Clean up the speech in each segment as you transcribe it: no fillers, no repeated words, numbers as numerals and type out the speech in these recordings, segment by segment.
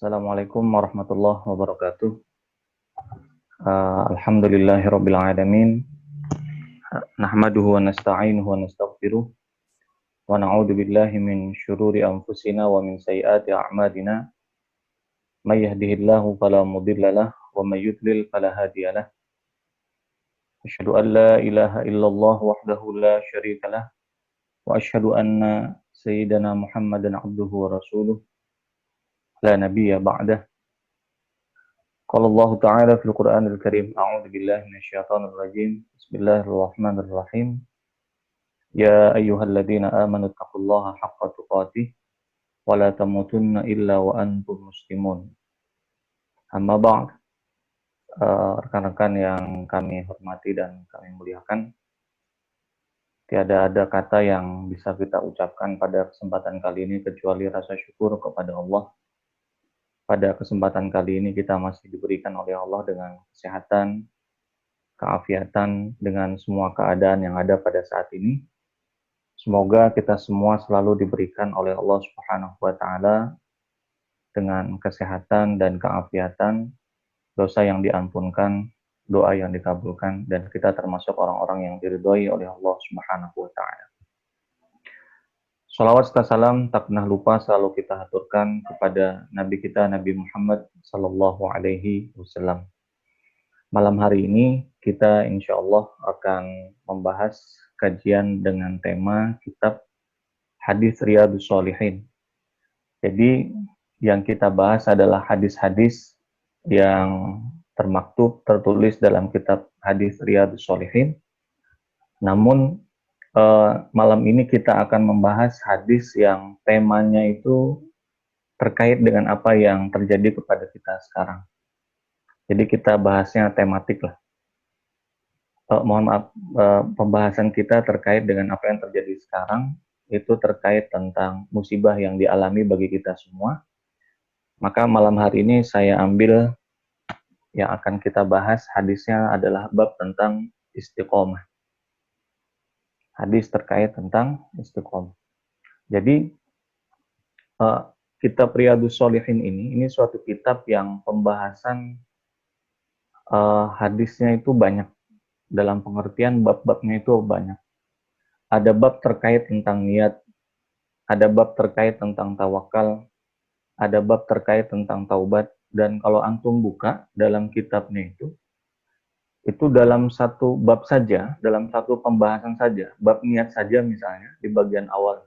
Assalamualaikum warahmatullahi wabarakatuh. Alhamdulillahirabbil alamin. Nahmaduhu wa nasta'inuhu wa nastaghfiruh wa na'udzu billahi min syururi anfusina wa min sayyiati a'malina. May yahdihillahu fala mudilla lahu wa may yudlil fala hadiya lahu. Asyhadu an la ilaha illallah wahdahu la syarika lahu wa asyhadu anna sayyidana Muhammadan abduhu wa rasuluh la nabiyya ba'dah. Qala Allah Ta'ala fil Qur'anil Karim, a'udzu billahi minasyaitonir rajim. Bismillahirrahmanirrahim. Ya ayyuhalladzina amanu taqullaha haqqa tuqatih wa la tamutunna illa wa antum muslimun. Amma ba'd. Rekan-rekan yang kami hormati dan kami muliakan, tiada ada kata yang bisa kita ucapkan pada kesempatan kali ini kecuali rasa syukur kepada Allah. Pada kesempatan kali ini kita masih diberikan oleh Allah dengan kesehatan, keafiatan, dengan semua keadaan yang ada pada saat ini. Semoga kita semua selalu diberikan oleh Allah Subhanahu wa Ta'ala dengan kesehatan dan keafiatan, dosa yang diampunkan, doa yang dikabulkan, dan kita termasuk orang-orang yang diridhoi oleh Allah Subhanahu wa Ta'ala. Shalawat serta salam tak pernah lupa selalu kita haturkan kepada Nabi kita, Nabi Muhammad Sallallahu Alaihi Wasallam. Malam hari ini kita insya Allah akan membahas kajian dengan tema kitab Hadis Riyadhus Shalihin. Jadi yang kita bahas adalah hadis-hadis yang termaktub, tertulis dalam kitab Hadis Riyadhus Shalihin. Namun malam ini kita akan membahas hadis yang temanya itu terkait dengan apa yang terjadi kepada kita sekarang. Jadi kita bahasnya tematik lah. Mohon maaf, pembahasan kita terkait dengan apa yang terjadi sekarang itu terkait tentang musibah yang dialami bagi kita semua. Maka malam hari ini saya ambil yang akan kita bahas hadisnya adalah bab tentang istiqomah. Hadis terkait tentang istiqomah. Jadi kitab Riyadhus Shalihin ini suatu kitab yang pembahasan hadisnya itu banyak. Dalam pengertian bab-babnya itu banyak. Ada bab terkait tentang niat, ada bab terkait tentang tawakal, ada bab terkait tentang taubat, dan kalau antum buka dalam kitabnya itu dalam satu bab saja, dalam satu pembahasan saja, bab niat saja misalnya, di bagian awal,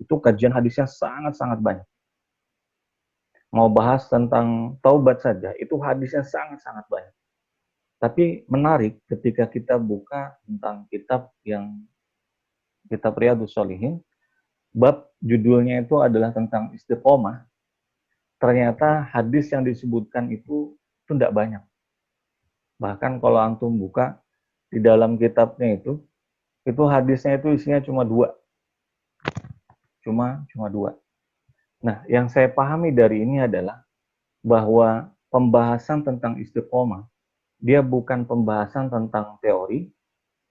itu kajian hadisnya sangat-sangat banyak. Mau bahas tentang taubat saja, itu hadisnya sangat-sangat banyak. Tapi menarik ketika kita buka tentang kitab Riyadhus Shalihin, bab judulnya itu adalah tentang istiqomah. Ternyata hadis yang disebutkan itu tidak banyak. Bahkan kalau antum buka di dalam kitabnya itu hadisnya itu isinya cuma dua. Cuma dua. Nah, yang saya pahami dari ini adalah bahwa pembahasan tentang istiqomah dia bukan pembahasan tentang teori,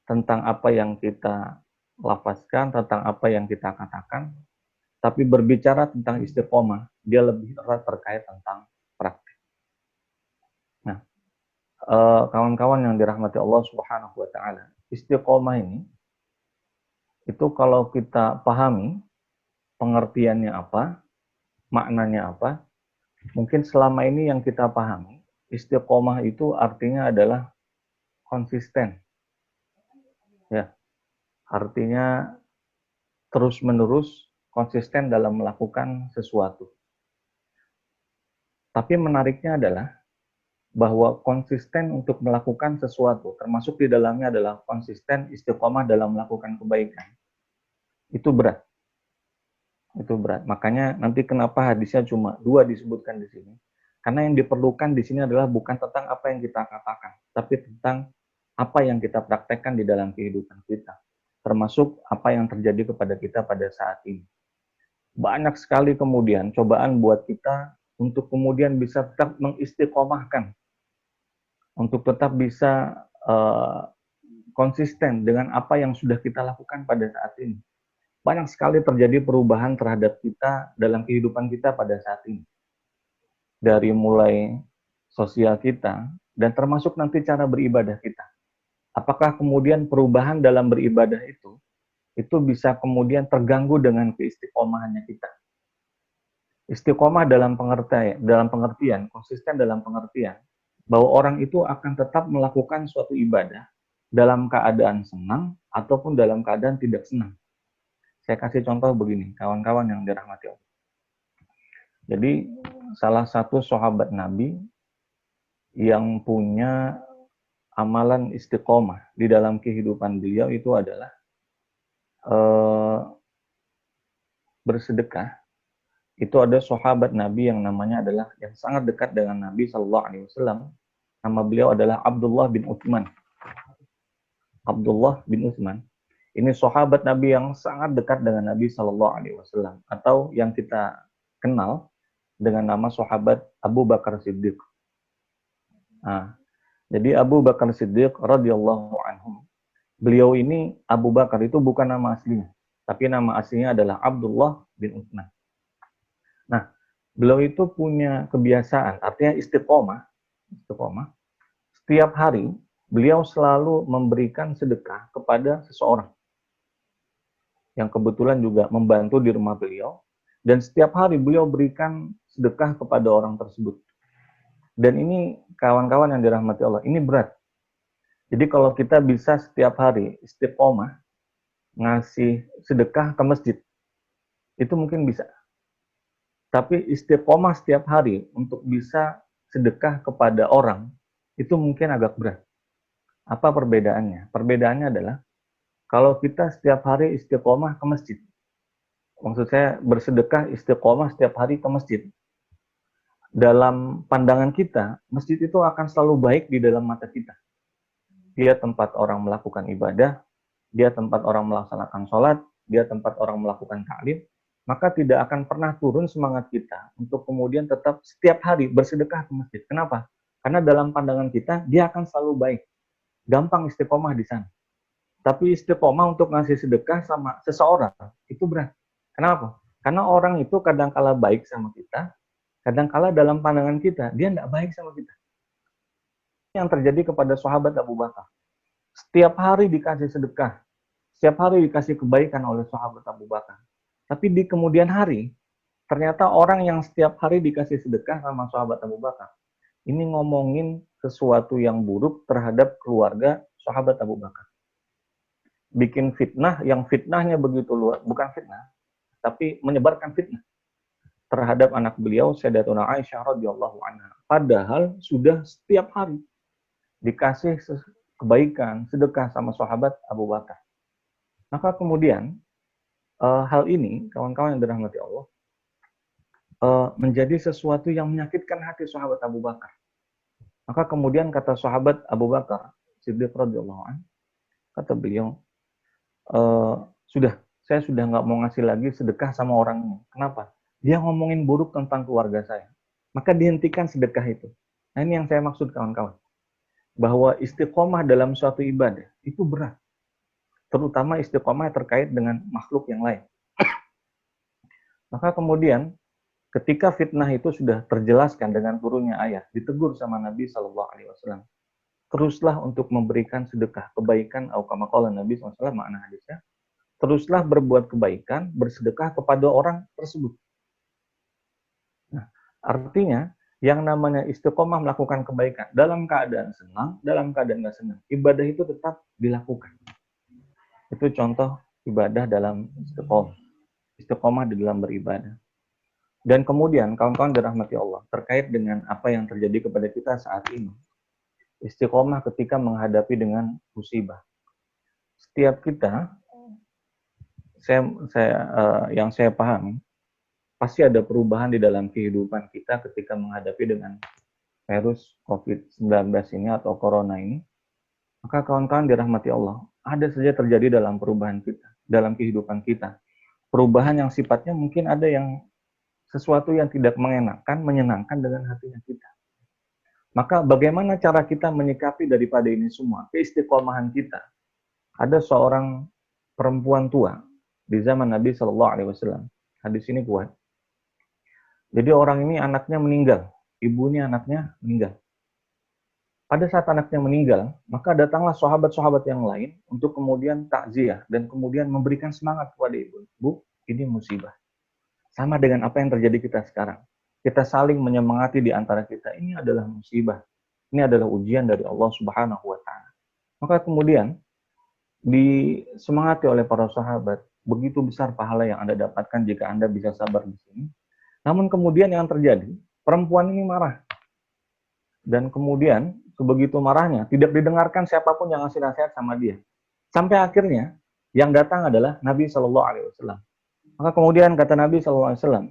tentang apa yang kita lafazkan, tentang apa yang kita katakan, tapi berbicara tentang istiqomah, dia lebih erat terkait tentang praktik. Nah, kawan-kawan yang dirahmati Allah Subhanahu wa Ta'ala, istiqomah ini, itu kalau kita pahami pengertiannya apa, maknanya apa, mungkin selama ini yang kita pahami, istiqomah itu artinya adalah konsisten. Ya, artinya terus-menerus konsisten dalam melakukan sesuatu. Tapi menariknya adalah bahwa konsisten untuk melakukan sesuatu, termasuk di dalamnya adalah konsisten istiqomah dalam melakukan kebaikan. Itu berat. Itu berat. Makanya nanti kenapa hadisnya cuma dua disebutkan di sini. Karena yang diperlukan di sini adalah bukan tentang apa yang kita katakan, tapi tentang apa yang kita praktekkan di dalam kehidupan kita. Termasuk apa yang terjadi kepada kita pada saat ini. Banyak sekali kemudian cobaan buat kita untuk kemudian bisa tetap mengistiqomahkan, untuk tetap bisa konsisten dengan apa yang sudah kita lakukan pada saat ini. Banyak sekali terjadi perubahan terhadap kita dalam kehidupan kita pada saat ini. dari mulai sosial kita, dan termasuk nanti cara beribadah kita. Apakah kemudian perubahan dalam beribadah itu bisa kemudian terganggu dengan keistiqomahannya kita. Istiqomah dalam pengertian, konsisten dalam pengertian, bahwa orang itu akan tetap melakukan suatu ibadah dalam keadaan senang ataupun dalam keadaan tidak senang. Saya kasih contoh begini, kawan-kawan yang dirahmati Allah. Jadi, salah satu sahabat Nabi yang punya amalan istiqomah di dalam kehidupan beliau itu adalah bersedekah. Itu ada sahabat Nabi yang namanya adalah yang sangat dekat dengan Nabi Shallallahu Alaihi Wasallam. Nama beliau adalah Abdullah bin Utsman. Abdullah bin Utsman. Ini sahabat Nabi yang sangat dekat dengan Nabi Shallallahu Alaihi Wasallam, atau yang kita kenal dengan nama sahabat Abu Bakar Siddiq. Nah, jadi Abu Bakar Siddiq radhiyallahu anhu. Beliau ini Abu Bakar itu bukan nama aslinya, tapi nama aslinya adalah Abdullah bin Utsman. Nah, beliau itu punya kebiasaan, artinya istiqomah. Setiap hari beliau selalu memberikan sedekah kepada seseorang yang kebetulan juga membantu di rumah beliau, dan setiap hari beliau berikan sedekah kepada orang tersebut. Dan ini kawan-kawan yang dirahmati Allah, ini berat. Jadi kalau kita bisa setiap hari istiqomah ngasih sedekah ke masjid, itu mungkin bisa. Tapi istiqomah setiap hari untuk bisa sedekah kepada orang, itu mungkin agak berat. Apa perbedaannya? Perbedaannya adalah, kalau kita setiap hari istiqomah ke masjid, maksud saya bersedekah istiqomah setiap hari ke masjid, dalam pandangan kita, masjid itu akan selalu baik di dalam mata kita. Dia tempat orang melakukan ibadah, dia tempat orang melaksanakan sholat, dia tempat orang melakukan ta'lim, maka tidak akan pernah turun semangat kita untuk kemudian tetap setiap hari bersedekah ke masjid. Kenapa? Karena dalam pandangan kita, dia akan selalu baik. Gampang istiqomah di sana. Tapi istiqomah untuk ngasih sedekah sama seseorang, itu berat. Kenapa? Karena orang itu kadang-kala baik sama kita, kadang-kala dalam pandangan kita, dia tidak baik sama kita. Yang terjadi kepada sahabat Abu Bakar. Setiap hari dikasih sedekah, setiap hari dikasih kebaikan oleh sahabat Abu Bakar. Tapi di kemudian hari, ternyata orang yang setiap hari dikasih sedekah sama sahabat Abu Bakar, ini ngomongin sesuatu yang buruk terhadap keluarga sahabat Abu Bakar. Bikin fitnah, yang fitnahnya begitu luar, bukan fitnah, tapi menyebarkan fitnah terhadap anak beliau, Sayyidatuna Aisyah radhiyallahu anha. Padahal sudah setiap hari dikasih kebaikan, sedekah sama sahabat Abu Bakar. Maka kemudian, hal ini, kawan-kawan yang dirahmati Allah, menjadi sesuatu yang menyakitkan hati sahabat Abu Bakar. Maka kemudian kata sahabat Abu Bakar Siddiq radhiyallahu anhu, kata beliau, saya sudah nggak mau ngasih lagi sedekah sama orang ini. Kenapa? Dia ngomongin buruk tentang keluarga saya. Maka dihentikan sedekah itu. Nah, ini yang saya maksud kawan-kawan. Bahwa istiqomah dalam suatu ibadah itu berat. Terutama istiqomah terkait dengan makhluk yang lain. Maka kemudian ketika fitnah itu sudah terjelaskan dengan turunnya ayat, ditegur sama Nabi Shallallahu Alaihi Wasallam, teruslah untuk memberikan sedekah kebaikan, atau kama qala Nabi SAW, makna hadisnya, teruslah berbuat kebaikan, bersedekah kepada orang tersebut. Nah, artinya yang namanya istiqomah melakukan kebaikan dalam keadaan senang, dalam keadaan nggak senang, ibadah itu tetap dilakukan. Itu contoh ibadah dalam istiqomah. Istiqomah di dalam beribadah. Dan kemudian, kawan-kawan dirahmati Allah, terkait dengan apa yang terjadi kepada kita saat ini. Istiqomah ketika menghadapi dengan musibah. Setiap kita, yang saya pahami, pasti ada perubahan di dalam kehidupan kita ketika menghadapi dengan virus COVID-19 ini atau corona ini. Maka kawan-kawan dirahmati Allah, ada saja terjadi dalam perubahan kita, dalam kehidupan kita. Perubahan yang sifatnya mungkin ada yang sesuatu yang tidak mengenakan, menyenangkan dengan hatinya kita. Maka bagaimana cara kita menyikapi daripada ini semua? Keistiqomahan kita. Ada seorang perempuan tua di zaman Nabi Shallallahu Alaihi Wasallam. Hadis ini kuat. Jadi orang ini anaknya meninggal. ibu ini anaknya meninggal. Pada saat anaknya meninggal, maka datanglah sahabat-sahabat yang lain untuk kemudian takziah dan kemudian memberikan semangat kepada ibu. Bu, ini musibah. Sama dengan apa yang terjadi kita sekarang. Kita saling menyemangati di antara kita. Ini adalah musibah. Ini adalah ujian dari Allah Subhanahu wa taala. Maka kemudian disemangati oleh para sahabat, begitu besar pahala yang Anda dapatkan jika Anda bisa sabar di sini. Namun kemudian yang terjadi, perempuan ini marah. Dan kemudian sebegitu marahnya tidak didengarkan siapapun yang ngasih nasihat sama dia. Sampai akhirnya yang datang adalah Nabi Shallallahu Alaihi Wasallam. Maka kemudian kata Nabi Shallallahu Alaihi Wasallam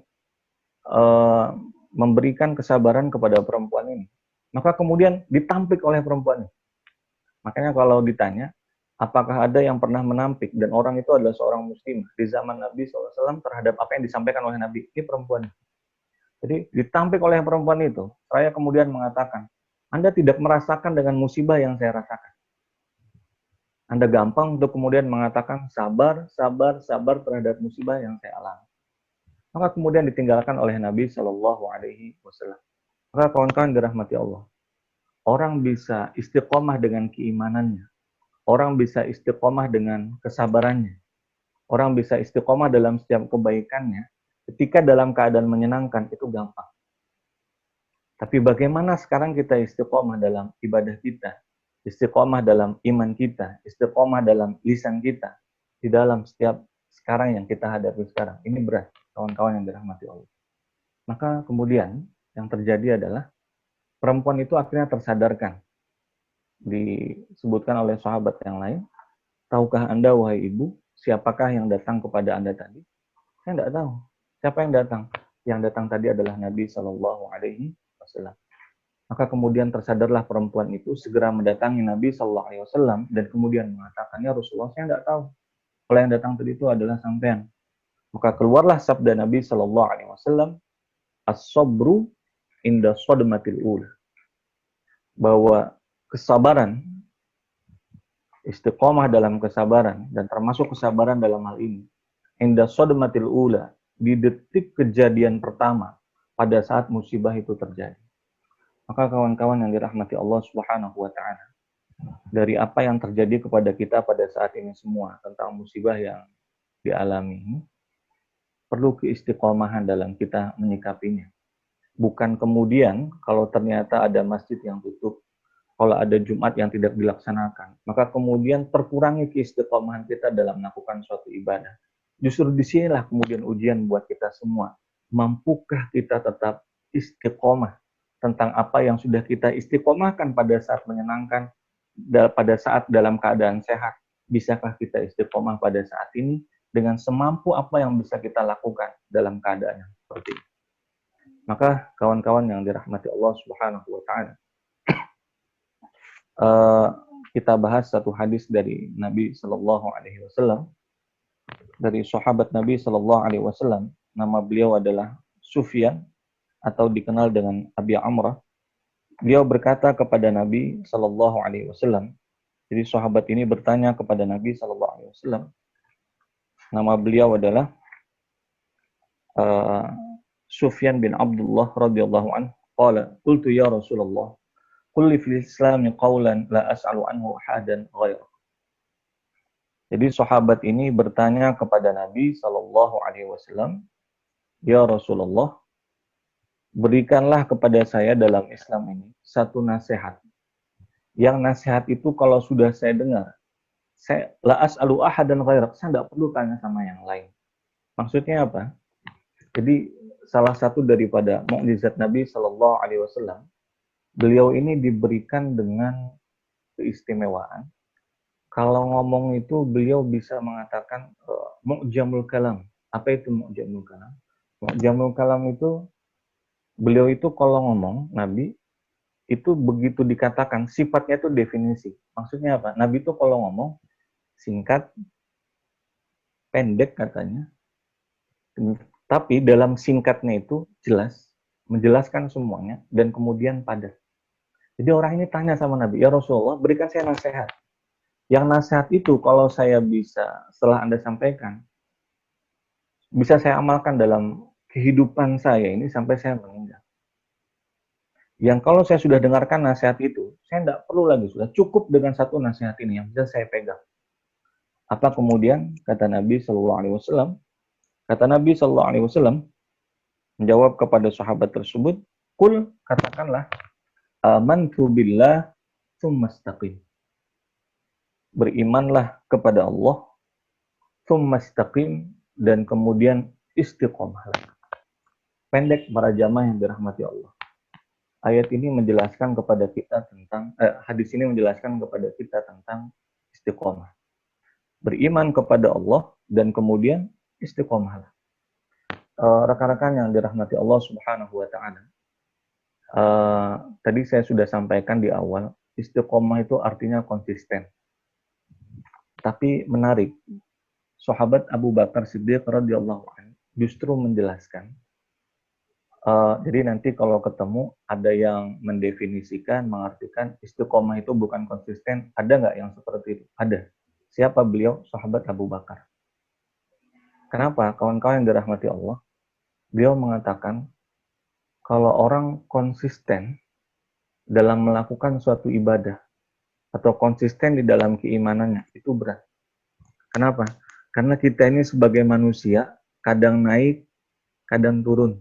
memberikan kesabaran kepada perempuan ini. Maka kemudian ditampik oleh perempuan ini. Makanya kalau ditanya, apakah ada yang pernah menampik dan orang itu adalah seorang muslim di zaman Nabi SAW terhadap apa yang disampaikan oleh Nabi? Ini perempuan. Jadi ditampik oleh perempuan itu, saya kemudian mengatakan, Anda tidak merasakan dengan musibah yang saya rasakan. Anda gampang untuk kemudian mengatakan sabar, sabar, sabar terhadap musibah yang saya alami. Maka kemudian ditinggalkan oleh Nabi Shallallahu Alaihi Wasallam. Maka kawan-kawan dirahmati Allah, orang bisa istiqomah dengan keimanannya, orang bisa istiqomah dengan kesabarannya, orang bisa istiqomah dalam setiap kebaikannya, ketika dalam keadaan menyenangkan itu gampang. Tapi bagaimana sekarang kita istiqomah dalam ibadah kita, istiqomah dalam iman kita, istiqomah dalam lisan kita, di dalam setiap sekarang yang kita hadapi sekarang. Ini berat, kawan-kawan yang dirahmati Allah. Maka kemudian yang terjadi adalah perempuan itu akhirnya tersadarkan. Disebutkan oleh sahabat yang lain, tahukah Anda, wahai ibu, siapakah yang datang kepada Anda tadi? Saya tidak tahu. Siapa yang datang? Yang datang tadi adalah Nabi Shallallahu Alaihi Wasallam. Maka kemudian tersadarlah perempuan itu segera mendatangi Nabi Shallallahu Alaihi Wasallam dan kemudian mengatakan, ya Rasulullah, saya tidak tahu. Kalau yang datang tadi itu adalah sampean. Maka keluarlah sabda Nabi Shallallahu Alaihi Wasallam, as-sabru inda sodmatil ula. Bahwa kesabaran, istiqomah dalam kesabaran, dan termasuk kesabaran dalam hal ini, inda sodmatil ula, di detik kejadian pertama pada saat musibah itu terjadi. Maka kawan-kawan yang dirahmati Allah Subhanahu wa taala, dari apa yang terjadi kepada kita pada saat ini semua tentang musibah yang dialami, perlu keistiqomahan dalam kita menyikapinya. Bukan kemudian kalau ternyata ada masjid yang tutup, kalau ada Jumat yang tidak dilaksanakan, maka kemudian terkurangi keistiqomahan kita dalam melakukan suatu ibadah. Justru disinilah kemudian ujian buat kita semua. Mampukah kita tetap istiqomah tentang apa yang sudah kita istiqomahkan pada saat menyenangkan, pada saat dalam keadaan sehat? Bisakah kita istiqomah pada saat ini dengan semampu apa yang bisa kita lakukan dalam keadaan yang seperti ini? Maka kawan-kawan yang dirahmati Allah Subhanahu wa taala, kita bahas satu hadis dari Nabi Shallallahu Alaihi Wasallam, dari sahabat Nabi Shallallahu Alaihi Wasallam. Nama beliau adalah Sufyan atau dikenal dengan Abi Amrah. Beliau berkata kepada Nabi Shallallahu Alaihi Wasallam. Jadi sahabat ini bertanya kepada Nabi Shallallahu Alaihi Wasallam. Nama beliau adalah Sufyan bin Abdullah radhiyallahu anhu. Qala, qultu ya Rasulullah, qul li fil Islam qawlan la as'alu anhu ahadan ghairah. Jadi sahabat ini bertanya kepada Nabi Shallallahu Alaihi Wasallam, ya Rasulullah, berikanlah kepada saya dalam Islam ini satu nasihat. Yang nasihat itu kalau sudah saya dengar, saya la as'alu ahadan ghairak, saya tidak perlu tanya sama yang lain. Maksudnya apa? Jadi salah satu daripada mukjizat Nabi Shallallahu Alaihi Wasallam, beliau ini diberikan dengan keistimewaan. Kalau ngomong itu beliau bisa mengatakan mu'jamul kalam. Apa itu mu'jamul kalam? Mu'jamul kalam itu beliau itu kalau ngomong, Nabi itu begitu dikatakan, sifatnya itu definisi. Maksudnya apa? Nabi itu kalau ngomong singkat, pendek katanya, tapi dalam singkatnya itu jelas, menjelaskan semuanya, dan kemudian padat. Jadi orang ini tanya sama Nabi, ya Rasulullah, berikan saya nasihat. Yang nasihat itu kalau saya bisa, setelah Anda sampaikan, bisa saya amalkan dalam kehidupan saya ini sampai saya meninggal. Yang kalau saya sudah dengarkan nasihat itu, saya tidak perlu lagi, sudah cukup dengan satu nasihat ini yang bisa saya pegang. Apa kemudian kata Nabi Shallallahu Alaihi Wasallam? Kata Nabi Shallallahu Alaihi Wasallam menjawab kepada sahabat tersebut, kul, katakanlah, amantu billah tsumastaqim. Berimanlah kepada Allah, tsumastaqim, dan kemudian istiqomahlah. Pendek para jamaah yang dirahmati Allah. Ayat ini menjelaskan kepada kita tentang, hadis ini menjelaskan kepada kita tentang istiqomah. Beriman kepada Allah dan kemudian istiqomahlah. Rekan-rekan yang dirahmati Allah Subhanahu wa taala. Tadi saya sudah sampaikan di awal, istiqomah itu artinya konsisten. Tapi menarik, sahabat Abu Bakar Siddiq radhiyallahu anhu justru menjelaskan. Jadi nanti kalau ketemu ada yang mendefinisikan, mengartikan istiqomah itu bukan konsisten, ada nggak yang seperti itu? Ada. Siapa beliau? Sahabat Abu Bakar. Kenapa? Kawan-kawan yang dirahmati Allah, beliau mengatakan kalau orang konsisten dalam melakukan suatu ibadah atau konsisten di dalam keimanannya, itu berat. Kenapa? Karena kita ini sebagai manusia, kadang naik, kadang turun.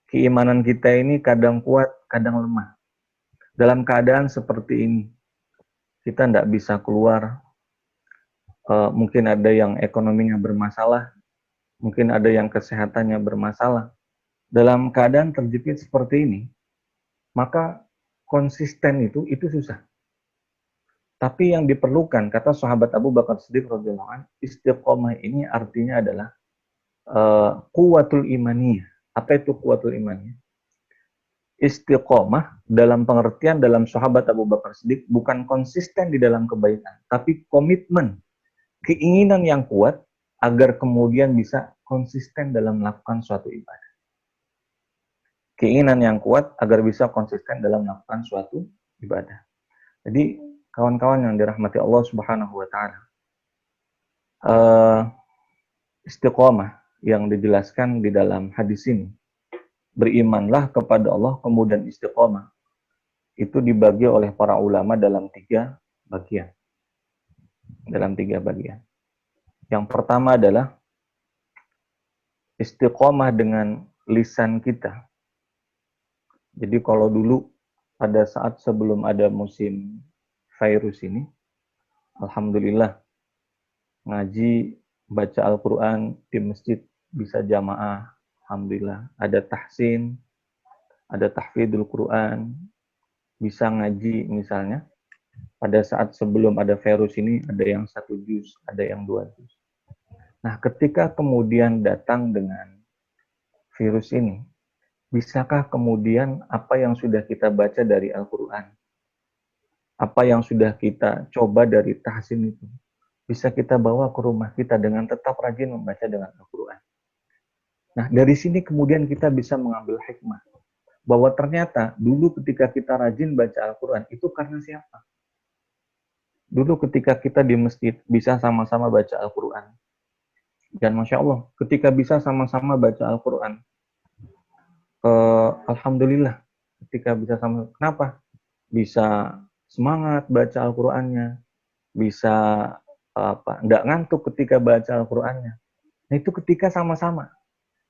Keimanan kita ini kadang kuat, kadang lemah. Dalam keadaan seperti ini, kita tidak bisa keluar. Mungkin ada yang ekonominya bermasalah, mungkin ada yang kesehatannya bermasalah. Dalam keadaan terjepit seperti ini, maka konsisten itu susah. Tapi yang diperlukan, kata sahabat Abu Bakar Siddiq radhiyallahu anhu, istiqomah ini artinya adalah quwwatul imaniyah. Apa itu quwwatul imaniyah? Istiqomah dalam pengertian dalam sahabat Abu Bakar Siddiq bukan konsisten di dalam kebaikan, tapi komitmen, keinginan yang kuat agar kemudian bisa konsisten dalam melakukan suatu ibadah. Keinginan yang kuat agar bisa konsisten dalam melakukan suatu ibadah. Jadi kawan-kawan yang dirahmati Allah Subhanahu wa taala, istiqomah yang dijelaskan di dalam hadis ini, berimanlah kepada Allah kemudian istiqomah, itu dibagi oleh para ulama dalam tiga bagian. Yang pertama adalah istiqomah dengan lisan kita. Jadi kalau dulu pada saat sebelum ada musim virus ini, alhamdulillah ngaji, baca Al-Quran di masjid bisa jamaah, alhamdulillah. Ada tahsin, ada tahfidul Quran, bisa ngaji misalnya. Pada saat sebelum ada virus ini, ada yang 1 juz, ada yang 2 juz. Nah, ketika kemudian datang dengan virus ini, bisakah kemudian apa yang sudah kita baca dari Al-Quran, apa yang sudah kita coba dari tahsin itu, bisa kita bawa ke rumah kita dengan tetap rajin membaca dengan Al-Quran? Nah, dari sini kemudian kita bisa mengambil hikmah, bahwa ternyata dulu ketika kita rajin baca Al-Quran, itu karena siapa? Dulu ketika kita di masjid bisa sama-sama baca Al-Quran. Dan Masya Allah, ketika bisa sama-sama baca Al-Quran, alhamdulillah, ketika bisa sama, kenapa? Bisa semangat baca Al-Qurannya, bisa nggak ngantuk ketika baca Al-Qurannya. Nah itu ketika sama-sama.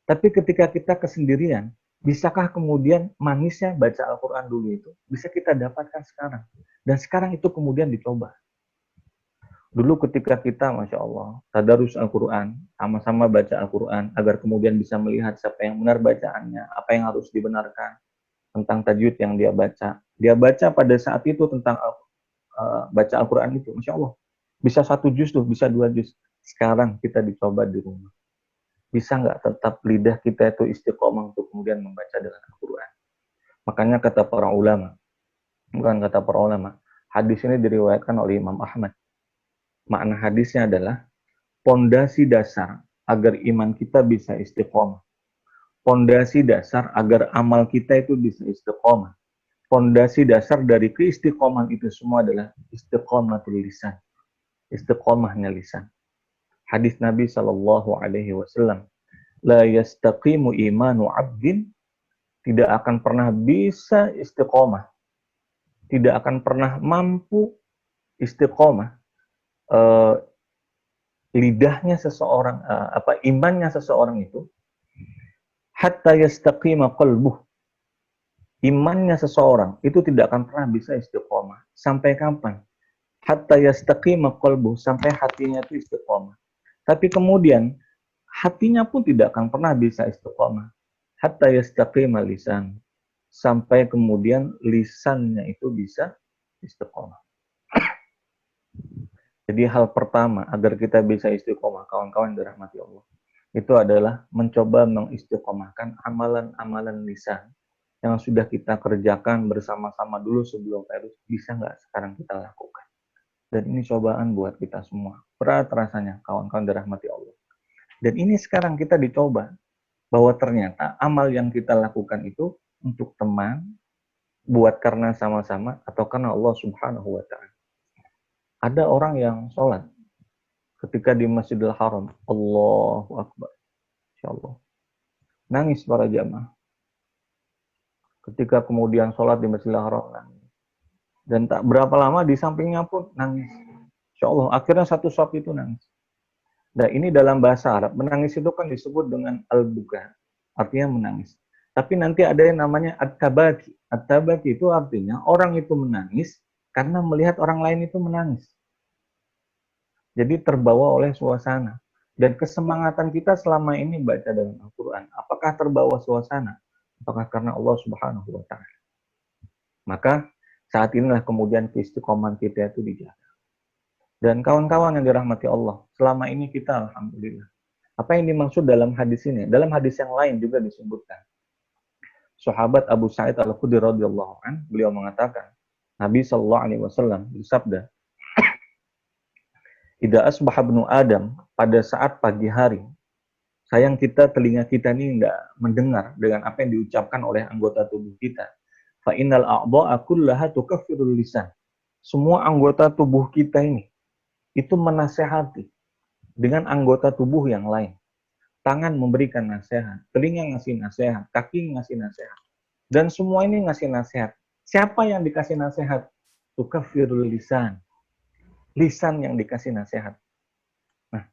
Tapi ketika kita kesendirian, bisakah kemudian manisnya baca Al-Quran dulu itu bisa kita dapatkan sekarang? Dan sekarang itu kemudian dicoba. Dulu ketika kita, Masya Allah, tadarus Al-Quran, sama-sama baca Al-Quran, agar kemudian bisa melihat siapa yang benar bacaannya, apa yang harus dibenarkan, tentang tajwid yang dia baca. Dia baca pada saat itu tentang baca Al-Quran itu, Masya Allah. Bisa 1 juz tuh, bisa 2 juz. Sekarang kita dicoba di rumah. Bisa nggak tetap lidah kita itu istiqomah untuk kemudian membaca dengan Al-Quran? Makanya kata para ulama, bukan kata para ulama, hadis ini diriwayatkan oleh Imam Ahmad. Makna hadisnya adalah pondasi dasar agar iman kita bisa istiqomah. Pondasi dasar agar amal kita itu bisa istiqomah. Pondasi dasar dari keistiqomahan itu semua adalah istiqomatul lisan. Istiqomahnya lisan. Hadis Nabi Shallallahu Alaihi Wasallam, la yastaqimu imanu abdin, tidak akan pernah bisa istiqomah, tidak akan pernah mampu istiqomah. Eh, lidahnya seseorang, imannya seseorang itu, hatta yastaqima qalbuh. Imannya seseorang itu tidak akan pernah bisa istiqomah. Sampai kapan? Hatta yastaqima qalbuh, sampai hatinya itu istiqomah. Tapi kemudian hatinya pun tidak akan pernah bisa istiqomah. Hatta yastaqima lisan, sampai kemudian lisannya itu bisa istiqomah. Jadi hal pertama agar kita bisa istiqomah, kawan-kawan dirahmati Allah, itu adalah mencoba mengistiqomahkan amalan-amalan lisan yang sudah kita kerjakan bersama-sama dulu sebelum virus, bisa nggak sekarang kita lakukan. Dan ini cobaan buat kita semua. Berat rasanya, kawan-kawan dirahmati Allah. Dan ini sekarang kita dicoba, bahwa ternyata amal yang kita lakukan itu untuk teman, buat karena sama-sama, atau karena Allah Subhanahu wa Ta'ala. Ada orang yang sholat ketika di Masjidil Haram, Allahu Akbar, Insya Allah, nangis para jamaah. Ketika kemudian sholat di Masjidil Haram, nangis. Dan tak berapa lama di sampingnya pun nangis. Insya Allah, akhirnya satu saf itu nangis. Nah, ini dalam bahasa Arab, menangis itu kan disebut dengan al-buka, artinya menangis. Tapi nanti ada yang namanya at-tabaki. At-tabaki itu artinya orang itu menangis karena melihat orang lain itu menangis. Jadi terbawa oleh suasana. Dan kesemangatan kita selama ini baca dalam Al-Quran, apakah terbawa suasana? Apakah karena Allah Subhanahu wa Ta'ala? Maka saat inilah kemudian keistiqomahan kita itu dijaga. Dan kawan-kawan yang dirahmati Allah, selama ini kita alhamdulillah. Apa yang dimaksud dalam hadis ini? Dalam hadis yang lain juga disebutkan. Sahabat Abu Sa'id Al-Khudri radhiyallahu an, beliau mengatakan, Nabi sallallahu alaihi wasallam bersabda, "Idza asbaha ibnu Adam," pada saat pagi hari. Sayang kita, telinga kita ini enggak mendengar dengan apa yang diucapkan oleh anggota tubuh kita. Fa innal a'dha'a kullaha tukaffirul lisan. Semua anggota tubuh kita ini itu menasehati dengan anggota tubuh yang lain. Tangan memberikan nasihat, telinga ngasih nasihat, kaki ngasih nasihat. Dan semua ini ngasih nasihat. Siapa yang dikasih nasihat? Tukaffirul lisan. Lisan yang dikasih nasihat. Nah,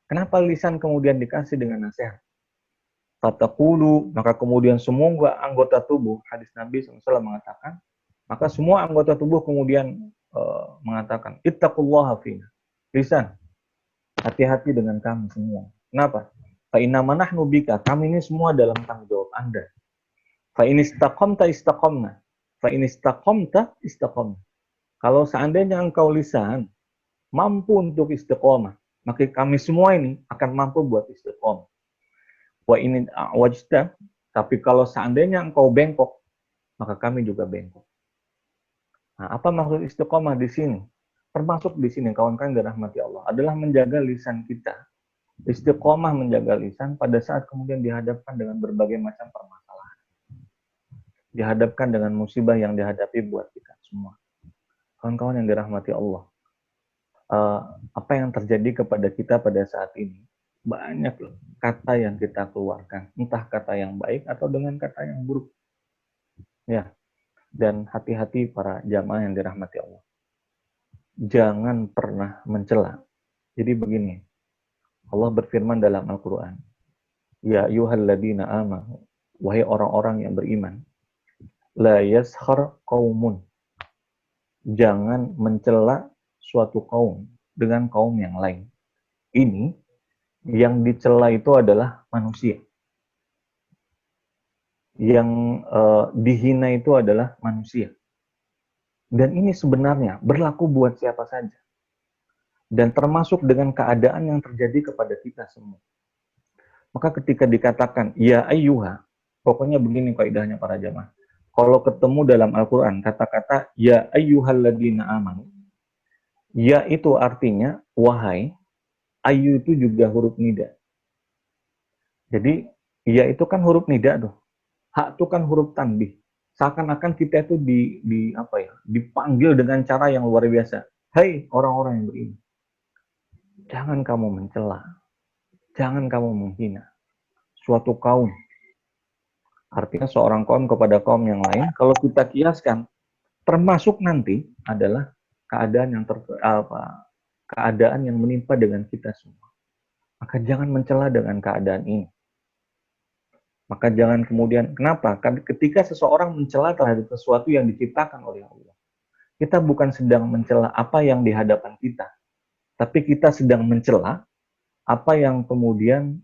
kenapa lisan kemudian dikasih dengan nasihat? Fatakulu, maka kemudian semua anggota tubuh, hadis Nabi SAW mengatakan, maka semua anggota tubuh kemudian mengatakan, ittaqullaha fina. Lisan, hati-hati dengan kami semua. Kenapa? Fa inna nahnu bika, kami ini semua dalam tanggung jawab Anda. Fa in istaqamta istaqamna. Fa in istaqamta istaqamna. Kalau seandainya engkau lisan mampu untuk istiqomah, maka kami semua ini akan mampu buat istiqomah. Wa in wajta, tapi kalau seandainya engkau bengkok, maka kami juga bengkok. Nah, apa maksud istiqomah di sini? Termasuk di sini, kawan-kawan dirahmati Allah, adalah menjaga lisan kita. Istiqomah menjaga lisan pada saat kemudian dihadapkan dengan berbagai macam permasalahan. Dihadapkan dengan musibah yang dihadapi buat kita semua. Kawan-kawan yang dirahmati Allah, apa yang terjadi kepada kita pada saat ini? Banyak loh kata yang kita keluarkan, entah kata yang baik atau dengan kata yang buruk. Ya, dan hati-hati para jamaah yang dirahmati Allah. Jangan pernah mencela. Jadi begini, Allah berfirman dalam Al-Quran, Ya ayyuhalladzina amanu, wahai orang-orang yang beriman, la yaskhar qaumun, jangan mencela suatu kaum dengan kaum yang lain. Ini yang dicela itu adalah manusia. Yang dihina itu adalah manusia. Dan ini sebenarnya berlaku buat siapa saja. Dan termasuk dengan keadaan yang terjadi kepada kita semua. Maka ketika dikatakan, ya ayyuha, pokoknya begini kaidahnya para jamaah. Kalau ketemu dalam Al-Quran, kata-kata, ya ayyuhalladzina amanu, ya itu artinya, wahai, ayu itu juga huruf nida. Jadi, ya itu kan huruf nida tuh. Hak itu kan huruf tanbih. Seakan-akan kita itu dipanggil dengan cara yang luar biasa. Hai orang-orang yang beriman, jangan kamu mencela, jangan kamu menghina suatu kaum, Artinya seorang kaum kepada kaum yang lain, kalau kita kiaskan, termasuk nanti adalah keadaan yang keadaan yang menimpa dengan kita semua. Maka jangan mencela dengan keadaan ini. Maka jangan kemudian, kenapa? Karena ketika seseorang mencela terhadap sesuatu yang diciptakan oleh Allah, kita bukan sedang mencela apa yang di hadapan kita, tapi kita sedang mencela apa yang kemudian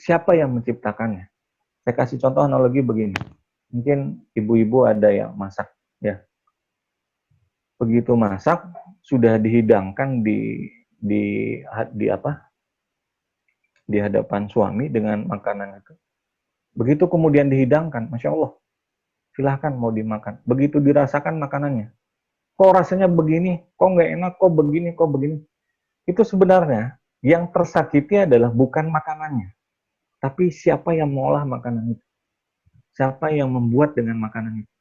siapa yang menciptakannya. Saya kasih contoh analogi begini. Mungkin ibu-ibu ada yang masak, ya. Begitu masak sudah dihidangkan di di apa? Di hadapan suami dengan makanan itu. Begitu kemudian dihidangkan, Masya Allah, silahkan mau dimakan. Begitu dirasakan makanannya, kok rasanya begini, kok nggak enak, kok begini, kok begini. Itu sebenarnya yang tersakiti adalah bukan makanannya, tapi siapa yang mengolah makanan itu. Siapa yang membuat dengan makanan itu.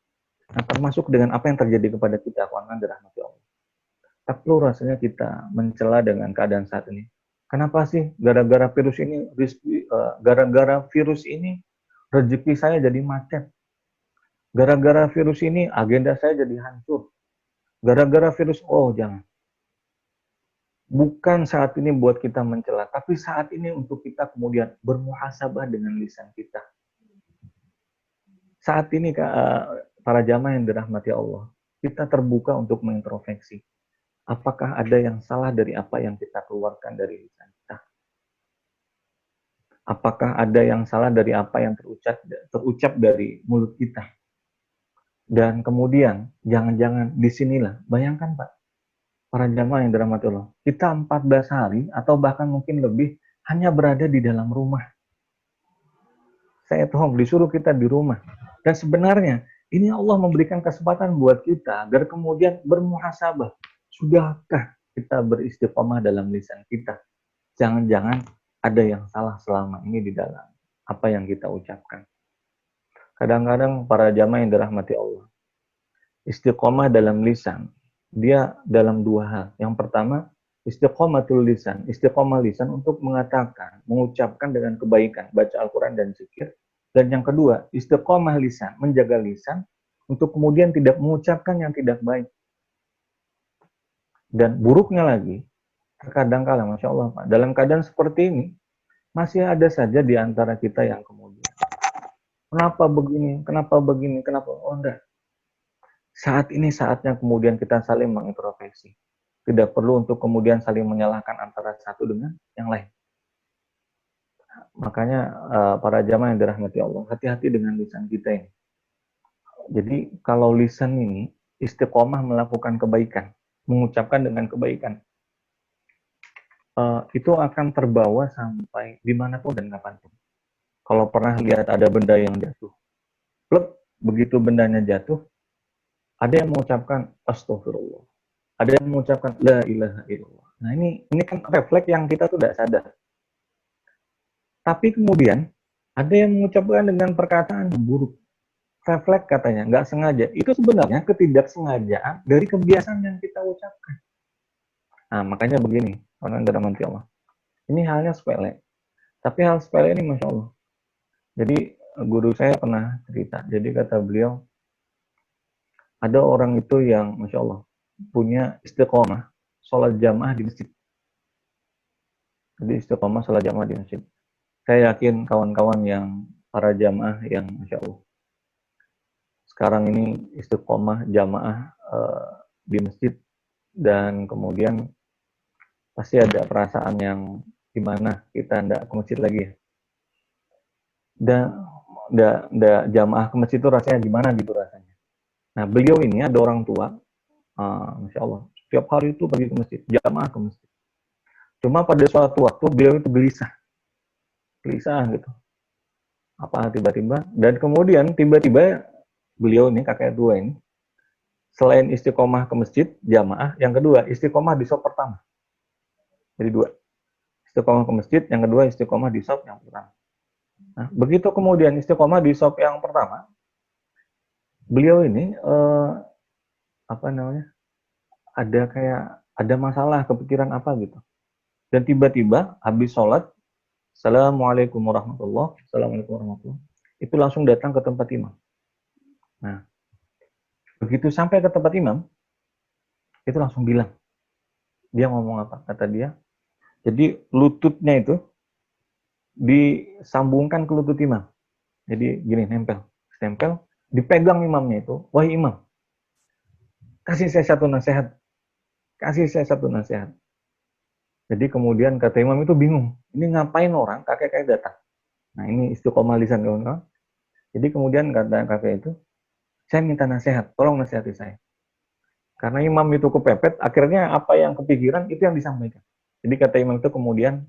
Nah, termasuk dengan apa yang terjadi kepada kita, kawan dirahmati Allah. Tak perlu rasanya kita mencela dengan keadaan saat ini. Kenapa sih gara-gara virus ini, gara-gara virus ini rezeki saya jadi macet. Gara-gara virus ini agenda saya jadi hancur. Gara-gara virus, oh jangan. Bukan saat ini buat kita mencela, tapi saat ini untuk kita kemudian bermuhasabah dengan lisan kita. Saat ini para jamaah yang dirahmati Allah, kita terbuka untuk mengintrospeksi. Apakah ada yang salah dari apa yang kita keluarkan dari lisan kita? Apakah ada yang salah dari apa yang terucap dari mulut kita? Dan kemudian, jangan-jangan disinilah, bayangkan Pak, para jamaah yang dirahmati Allah, kita 14 hari atau bahkan mungkin lebih hanya berada di dalam rumah. Saya tahu disuruh kita di rumah. Dan sebenarnya ini Allah memberikan kesempatan buat kita agar kemudian bermuhasabah. Sudahkah kita beristiqomah dalam lisan kita? Jangan-jangan ada yang salah selama ini di dalam apa yang kita ucapkan. Kadang-kadang para jamaah yang dirahmati Allah, istiqomah dalam lisan, dia dalam dua hal. Yang pertama, istiqomatul lisan. Istiqomah lisan untuk mengatakan, mengucapkan dengan kebaikan, baca Al-Quran dan zikir. Dan yang kedua, istiqomah lisan, menjaga lisan untuk kemudian tidak mengucapkan yang tidak baik. Dan buruknya lagi, terkadang kala, Masya Allah, Pak, dalam keadaan seperti ini, masih ada saja di antara kita yang kemudian, kenapa begini, kenapa begini, kenapa, oh enggak. Saat ini saatnya kemudian kita saling mengintrospeksi. Tidak perlu untuk kemudian saling menyalahkan antara satu dengan yang lain. Makanya para jamaah yang dirahmati Allah, hati-hati dengan lisan kita ini. Jadi kalau lisan ini istiqomah melakukan kebaikan, mengucapkan dengan kebaikan, itu akan terbawa sampai dimanapun dan kapanpun. Kalau pernah lihat ada benda yang jatuh, plek, begitu bendanya jatuh, ada yang mengucapkan astagfirullah, ada yang mengucapkan la ilaha illallah. Nah ini kan refleks yang kita tuh tidak sadar. Tapi kemudian ada yang mengucapkan dengan perkataan yang buruk. Refleks katanya, nggak sengaja. Itu sebenarnya ketidaksengajaan dari kebiasaan yang kita ucapkan. Nah, makanya begini, orang dalam hati Allah. Ini halnya sepele. Tapi hal sepele ini Masya Allah. Jadi guru saya pernah cerita. Jadi kata beliau, ada orang itu yang Masya Allah punya istiqomah, sholat jamaah di masjid. Jadi istiqomah sholat jamaah di masjid. Saya yakin kawan-kawan yang para jamaah yang Masya Allah sekarang ini istiqomah jamaah di masjid dan kemudian pasti ada perasaan yang gimana kita ndak ke masjid lagi ya. Dan ndak jamaah ke masjid itu rasanya gimana gitu rasanya. Nah beliau ini ada orang tua, Masya Allah, setiap hari itu pergi ke masjid, jamaah ke masjid. Cuma pada suatu waktu beliau itu gelisah gitu. Apa tiba-tiba, dan kemudian tiba-tiba beliau ini, kakek tua ini, selain istiqomah ke masjid, jamaah, yang kedua istiqomah di shop pertama. Jadi dua. Istiqomah ke masjid, yang kedua istiqomah di shop yang pertama. Nah, begitu kemudian istiqomah di shop yang pertama, beliau ini ada masalah kepikiran apa gitu. Dan tiba-tiba habis sholat Assalamualaikum warahmatullah, Assalamualaikum warahmatullah. Itu langsung datang ke tempat imam. Nah, begitu sampai ke tempat imam, itu langsung bilang. Dia ngomong apa? Kata dia, jadi lututnya itu disambungkan ke lutut imam. Jadi gini, nempel, dipegang imamnya itu. Wahai imam, kasih saya satu nasihat. Kasih saya satu nasihat. Jadi kemudian kata imam itu bingung. Ini ngapain orang kakek-kakek datang? Nah ini istiqomah lisan kawan-kawan. Jadi kemudian kata kakek itu, saya minta nasihat, tolong nasihati saya. Karena imam itu kepepet, akhirnya apa yang kepikiran itu yang disampaikan. Jadi kata imam itu kemudian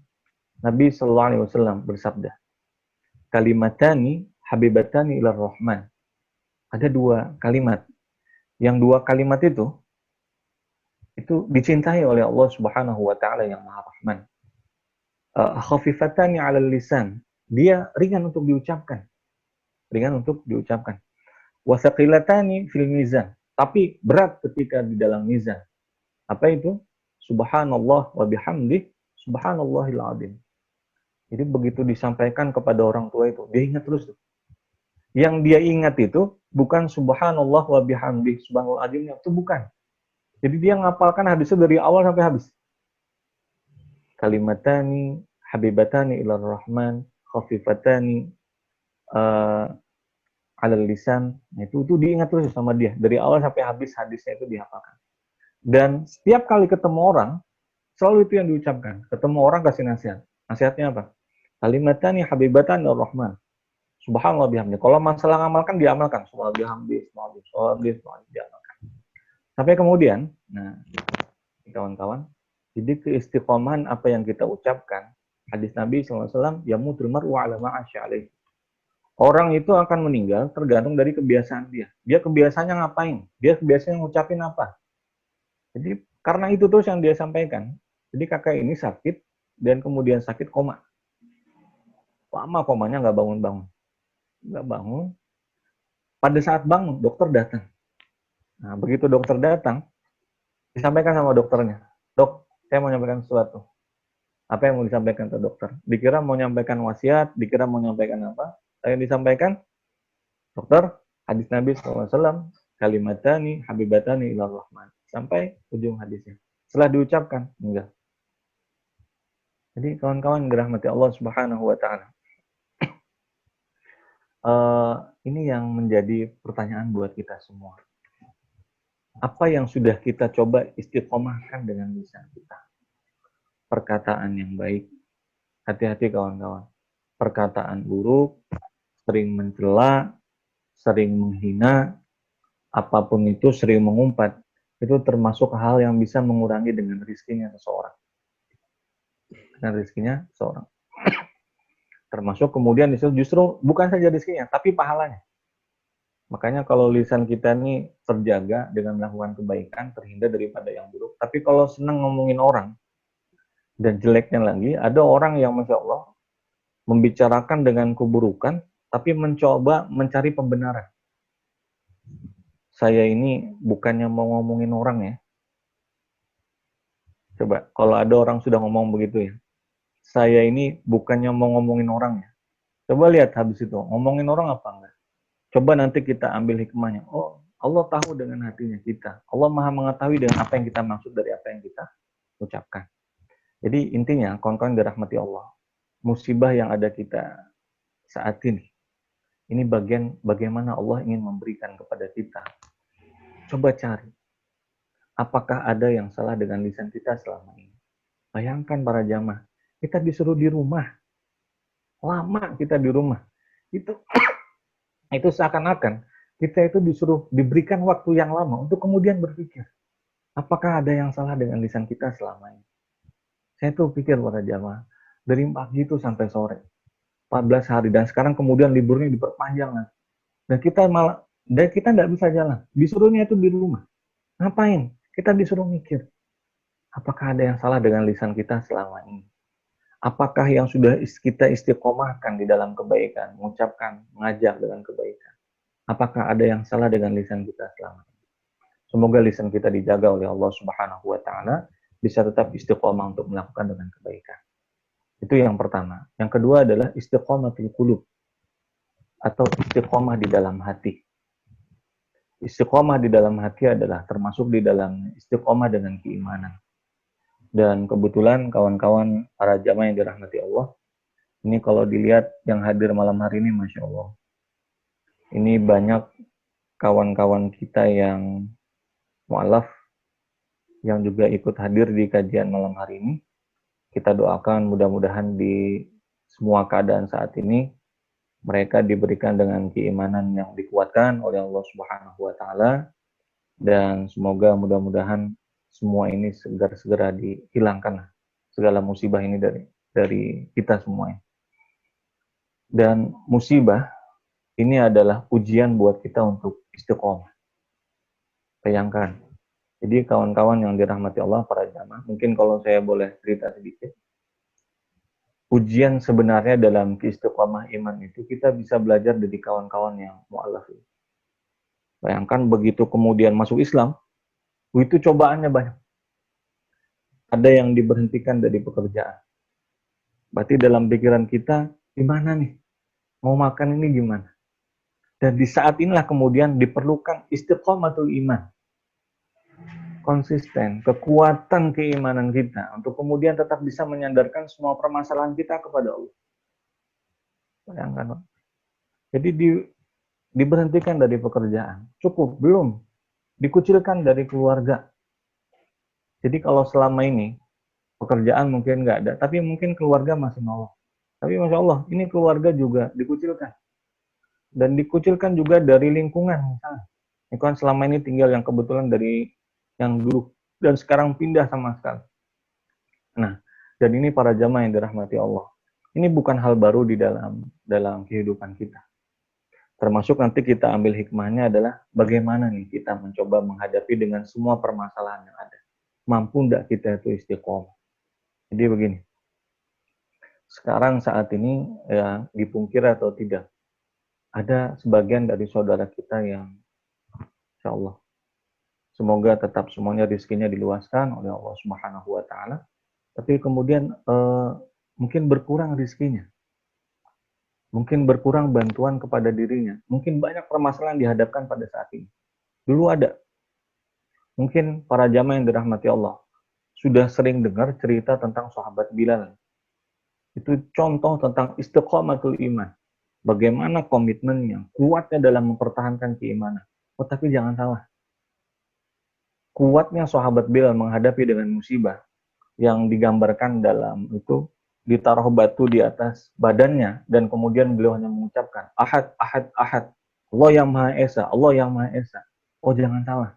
Nabi Shallallahu Alaihi Wasallam bersabda, kalimatani habibatani ilar rahman. Ada dua kalimat. Yang dua kalimat itu dicintai oleh Allah Subhanahu Wa Taala yang Maha Rahman. Khafifatani 'alal lisan. Dia ringan untuk diucapkan. Ringan untuk diucapkan. Wasaqilatani fil mizan. Tapi berat ketika di dalam mizan. Apa itu? Subhanallah wa bihamdih, subhanallahil azim. Jadi begitu disampaikan kepada orang tua itu, dia ingat terus. Yang dia ingat itu bukan subhanallah wa bihamdih, subhanallahil azim, itu bukan. Jadi dia ngapalkan hadisnya dari awal sampai habis. Kalimatani habibatani ilar rahman, khafifatani alal lisan. Nah, itu diingat terus sama dia. Dari awal sampai habis hadisnya itu dihafalkan. Dan setiap kali ketemu orang, selalu itu yang diucapkan. Ketemu orang kasih nasihat. Nasihatnya apa? Kalimatani habibatan ar-Rahman. Subhanallah bihamdi. Kalau masalah ngamalkan, diamalkan. Subhanallah bihamdi, subhanallah diamalkan. Sampai kemudian, nah, kawan-kawan, jadi keistiqomahan apa yang kita ucapkan, hadis Nabi SAW, yamutul mar'u ala ma'asya alaih. Orang itu akan meninggal tergantung dari kebiasaan dia. Dia kebiasaannya ngapain? Dia kebiasaan ngucapin apa? Jadi karena itu terus yang dia sampaikan. Jadi kakak ini sakit dan kemudian sakit koma. Lama komanya nggak bangun-bangun. Nggak bangun. Pada saat bangun, dokter datang. Nah, begitu dokter datang, disampaikan sama dokternya. Dok, saya mau menyampaikan sesuatu. Apa yang mau disampaikan ke dokter? Dikira mau menyampaikan wasiat, dikira mau menyampaikan apa? Yang disampaikan, dokter, hadis Nabi SAW, kalimatani habibatani ilar rahman. Sampai ujung hadisnya. Setelah diucapkan, enggak. Jadi kawan-kawan dirahmati Allah Subhanahu wa taala. Ini yang menjadi pertanyaan buat kita semua. Apa yang sudah kita coba istiqomahkan dengan lisan kita? Perkataan yang baik. Hati-hati kawan-kawan. Perkataan buruk, sering mencela, sering menghina, apapun itu sering mengumpat. Itu termasuk hal yang bisa mengurangi dengan rizkinya seseorang. Dengan rizkinya seseorang. Termasuk kemudian justru bukan saja rizkinya, tapi pahalanya. Makanya kalau lisan kita ini terjaga dengan melakukan kebaikan, terhindar daripada yang buruk. Tapi kalau senang ngomongin orang, dan jeleknya lagi, ada orang yang Masya Allah, membicarakan dengan keburukan, tapi mencoba mencari pembenaran. Saya ini bukannya mau ngomongin orang ya. Coba, kalau ada orang sudah ngomong begitu ya. Saya ini bukannya mau ngomongin orang ya. Coba lihat habis itu, ngomongin orang apa enggak? Coba nanti kita ambil hikmahnya. Oh, Allah tahu dengan hatinya kita. Allah maha mengetahui dengan apa yang kita maksud dari apa yang kita ucapkan. Jadi intinya, kawan-kawan dirahmati Allah. Musibah yang ada kita saat ini bagian bagaimana Allah ingin memberikan kepada kita. Coba cari. Apakah ada yang salah dengan lisan kita selama ini? Bayangkan para jamaah. Kita disuruh di rumah. Lama kita di rumah. Itu seakan-akan kita itu disuruh diberikan waktu yang lama untuk kemudian berpikir. Apakah ada yang salah dengan lisan kita selama ini? Saya tuh pikir para jamaah. Dari pagi itu sampai sore. 14 hari. Dan sekarang kemudian liburnya diperpanjang. Dan kita nggak bisa jalan. Disuruhnya itu di rumah. Ngapain? Kita disuruh mikir. Apakah ada yang salah dengan lisan kita selama ini? Apakah yang sudah kita istiqomahkan di dalam kebaikan, mengucapkan, mengajak dengan kebaikan? Apakah ada yang salah dengan lisan kita selama ini? Semoga lisan kita dijaga oleh Allah Subhanahu wa taala, bisa tetap istiqomah untuk melakukan dengan kebaikan. Itu yang pertama. Yang kedua adalah istiqomatul qulub atau istiqomah di dalam hati. Istiqomah di dalam hati adalah termasuk di dalam istiqomah dengan keimanan. Dan kebetulan kawan-kawan para jamaah yang dirahmati Allah, ini kalau dilihat yang hadir malam hari ini, Masya Allah. Ini banyak kawan-kawan kita yang mu'alaf, yang juga ikut hadir di kajian malam hari ini. Kita doakan mudah-mudahan di semua keadaan saat ini, mereka diberikan dengan keimanan yang dikuatkan oleh Allah Subhanahu wa Ta'ala, dan semoga mudah-mudahan semua ini segera dihilangkan segala musibah ini dari kita semuanya. Dan musibah ini adalah ujian buat kita untuk istiqomah. Bayangkan. Jadi kawan-kawan yang dirahmati Allah, para jamaah, mungkin kalau saya boleh cerita sedikit, ujian sebenarnya dalam istiqomah iman itu kita bisa belajar dari kawan-kawan yang mu'alaf. Bayangkan begitu kemudian masuk Islam, itu cobaannya banyak. Ada yang diberhentikan dari pekerjaan. Berarti dalam pikiran kita, gimana nih? Mau makan ini gimana? Dan di saat inilah kemudian diperlukan istiqomatul iman. Konsisten, kekuatan keimanan kita untuk kemudian tetap bisa menyandarkan semua permasalahan kita kepada Allah. Bayangkan, Pak. Jadi diberhentikan dari pekerjaan. Cukup, belum. Dikucilkan dari keluarga. Jadi kalau selama ini pekerjaan mungkin nggak ada, tapi mungkin keluarga masih nolong. Tapi Masya Allah, ini keluarga juga dikucilkan. Dan dikucilkan juga dari lingkungan. Misalnya, lingkungan selama ini tinggal yang kebetulan dari yang dulu dan sekarang pindah sama sekali. Nah, dan ini para jamaah yang dirahmati Allah. Ini bukan hal baru di dalam kehidupan kita. Termasuk nanti kita ambil hikmahnya adalah bagaimana nih kita mencoba menghadapi dengan semua permasalahan yang ada. Mampu enggak kita itu istiqomah? Jadi begini. Sekarang saat ini ya dipungkir atau tidak, ada sebagian dari saudara kita yang insya Allah semoga tetap semuanya rezekinya diluaskan oleh Allah Subhanahu wa Ta'ala. Tapi kemudian mungkin berkurang rezekinya. Mungkin berkurang bantuan kepada dirinya. Mungkin banyak permasalahan dihadapkan pada saat ini. Dulu ada. Mungkin para jamaah yang dirahmati Allah sudah sering dengar cerita tentang sahabat Bilal. Itu contoh tentang istiqomatul iman. Bagaimana komitmennya, kuatnya dalam mempertahankan keimanan. Oh, tapi jangan salah. Kuatnya sahabat Bilal menghadapi dengan musibah yang digambarkan dalam itu, ditaruh batu di atas badannya dan kemudian beliau hanya mengucapkan ahad, ahad, ahad, Allah yang Maha Esa, Allah yang Maha Esa. Oh, jangan salah.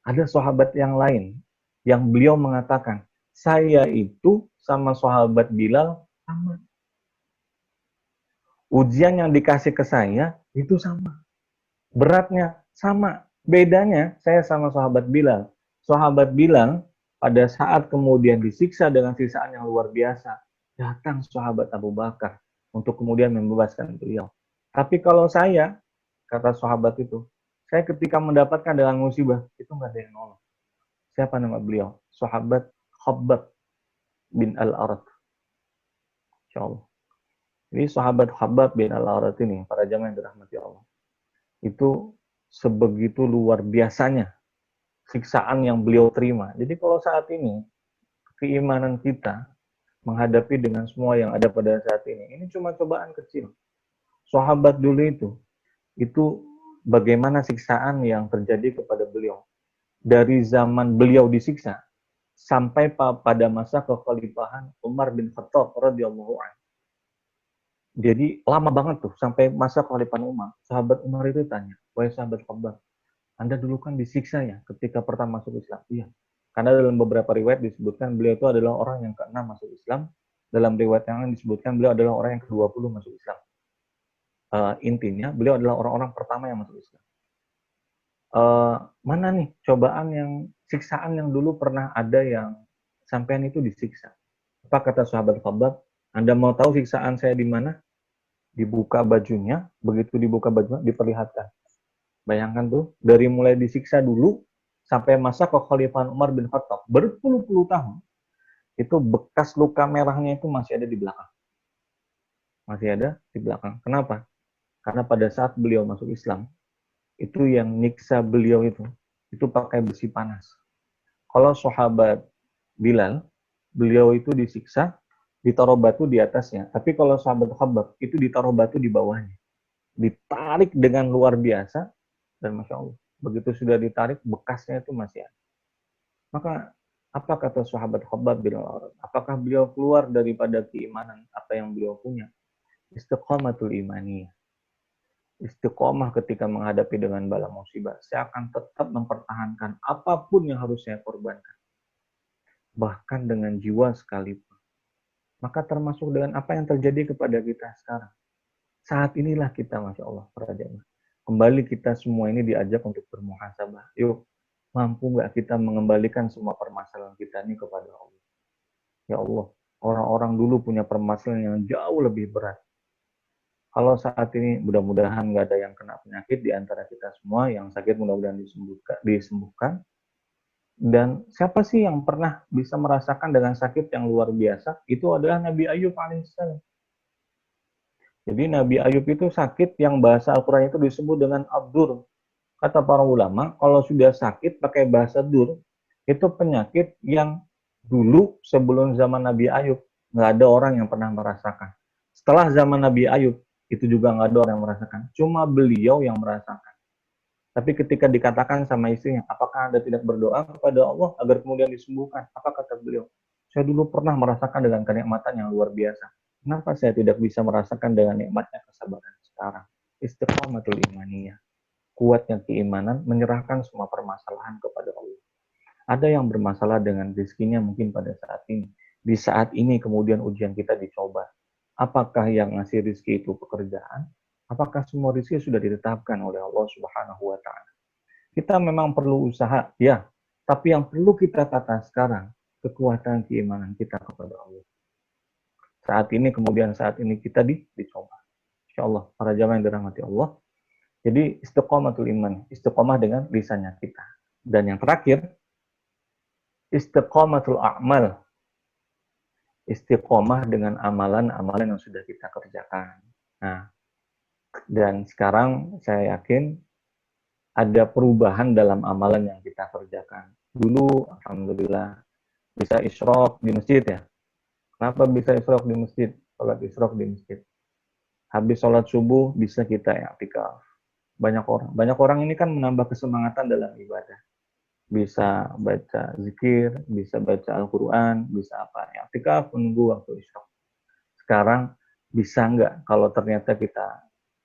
Ada sahabat yang lain yang beliau mengatakan, saya itu sama sahabat Bilal sama. Ujian yang dikasih ke saya itu sama. Beratnya sama. Bedanya saya sama sahabat Bilal. Sahabat Bilal pada saat kemudian disiksa dengan siksaan yang luar biasa, datang sahabat Abu Bakar untuk kemudian membebaskan beliau. Tapi kalau saya, kata sahabat itu, saya ketika mendapatkan dengan musibah, itu nggak ada yang nolong. Siapa nama beliau? Sahabat Khabbab bin Al-Arat. Insyaallah. Jadi sahabat Khabbab bin Al-Arat ini, para jamaah yang dirahmati Allah, itu sebegitu luar biasanya siksaan yang beliau terima. Jadi kalau saat ini keimanan kita menghadapi dengan semua yang ada pada saat ini cuma cobaan kecil. Sahabat dulu itu bagaimana siksaan yang terjadi kepada beliau. Dari zaman beliau disiksa sampai pada masa kekhalifahan Umar bin Khattab radhiyallahu anhu. Jadi lama banget tuh sampai masa kekhalifahan Umar. Sahabat Umar itu tanya, "Wahai sahabat Khabbab, Anda dulu kan disiksa ya ketika pertama masuk Islam?" Iya. Karena dalam beberapa riwayat disebutkan beliau itu adalah orang yang ke-6 masuk Islam. Dalam riwayat yang lain disebutkan beliau adalah orang yang ke-20 masuk Islam. Intinya beliau adalah orang-orang pertama yang masuk Islam. Mana nih cobaan yang siksaan yang dulu pernah ada yang sampean itu disiksa? Apa kata sahabat Khabbab? Anda mau tahu siksaan saya di mana? Dibuka bajunya, begitu dibuka bajunya diperlihatkan. Bayangkan tuh, dari mulai disiksa dulu sampai masa kekhalifahan Umar bin Khattab berpuluh-puluh tahun, itu bekas luka merahnya itu masih ada di belakang. Masih ada di belakang. Kenapa? Karena pada saat beliau masuk Islam, itu yang nyiksa beliau itu pakai besi panas. Kalau sahabat Bilal, beliau itu disiksa, ditaruh batu di atasnya. Tapi kalau sahabat Khabbab, itu ditaruh batu di bawahnya. Ditarik dengan luar biasa, dan Masya Allah, begitu sudah ditarik, bekasnya itu masih ada. Maka, apa kata sahabat Khabbab bin Al-Arad? Apakah beliau keluar daripada keimanan apa yang beliau punya? Istiqamatul imaniyah. Istiqomah ketika menghadapi dengan bala musibah. Saya akan tetap mempertahankan apapun yang harus saya korbankan. Bahkan dengan jiwa sekalipun. Maka termasuk dengan apa yang terjadi kepada kita sekarang. Saat inilah kita, Masya Allah, para jamaah. Kembali kita semua ini diajak untuk bermuhasabah. Yuk, mampu nggak kita mengembalikan semua permasalahan kita ini kepada Allah? Ya Allah, orang-orang dulu punya permasalahan yang jauh lebih berat. Kalau saat ini mudah-mudahan nggak ada yang kena penyakit di antara kita semua, yang sakit mudah-mudahan disembuhkan. Dan siapa sih yang pernah bisa merasakan dengan sakit yang luar biasa? Itu adalah Nabi Ayub alaihissalam. Jadi Nabi Ayub itu sakit yang bahasa Al-Quran itu disebut dengan abdur. Kata para ulama, kalau sudah sakit pakai bahasa dur, itu penyakit yang dulu sebelum zaman Nabi Ayub, nggak ada orang yang pernah merasakan. Setelah zaman Nabi Ayub, itu juga nggak ada orang yang merasakan. Cuma beliau yang merasakan. Tapi ketika dikatakan sama istrinya, apakah Anda tidak berdoa kepada Allah agar kemudian disembuhkan? Apa kata beliau? Saya dulu pernah merasakan dengan kenikmatan yang luar biasa. Kenapa saya tidak bisa merasakan dengan nikmatnya kesabaran sekarang? Istiqamatul imaniyah. Kuatnya keimanan, menyerahkan semua permasalahan kepada Allah. Ada yang bermasalah dengan rezekinya mungkin pada saat ini. Di saat ini kemudian ujian kita dicoba. Apakah yang ngasih rezeki itu pekerjaan? Apakah semua rezeki sudah ditetapkan oleh Allah Subhanahu wa Ta'ala? Kita memang perlu usaha, ya. Tapi yang perlu kita tata sekarang, kekuatan keimanan kita kepada Allah. Saat ini kita dicoba. Insya Allah, para jamaah yang dirahmati Allah. Jadi istiqomatul iman, istiqomah dengan lisannya kita. Dan yang terakhir, istiqomatul a'mal. Istiqomah dengan amalan-amalan yang sudah kita kerjakan. Nah, dan sekarang saya yakin ada perubahan dalam amalan yang kita kerjakan. Dulu, alhamdulillah, bisa isyraq di masjid ya. Kenapa bisa isyraq di masjid? Sholat isyraq di masjid. Habis sholat subuh bisa kita i'tikaf. Banyak orang ini kan menambah kesemangatan dalam ibadah. Bisa baca zikir, bisa baca Al-Quran, bisa apa. I'tikaf menunggu waktu isyraq. Sekarang bisa nggak kalau ternyata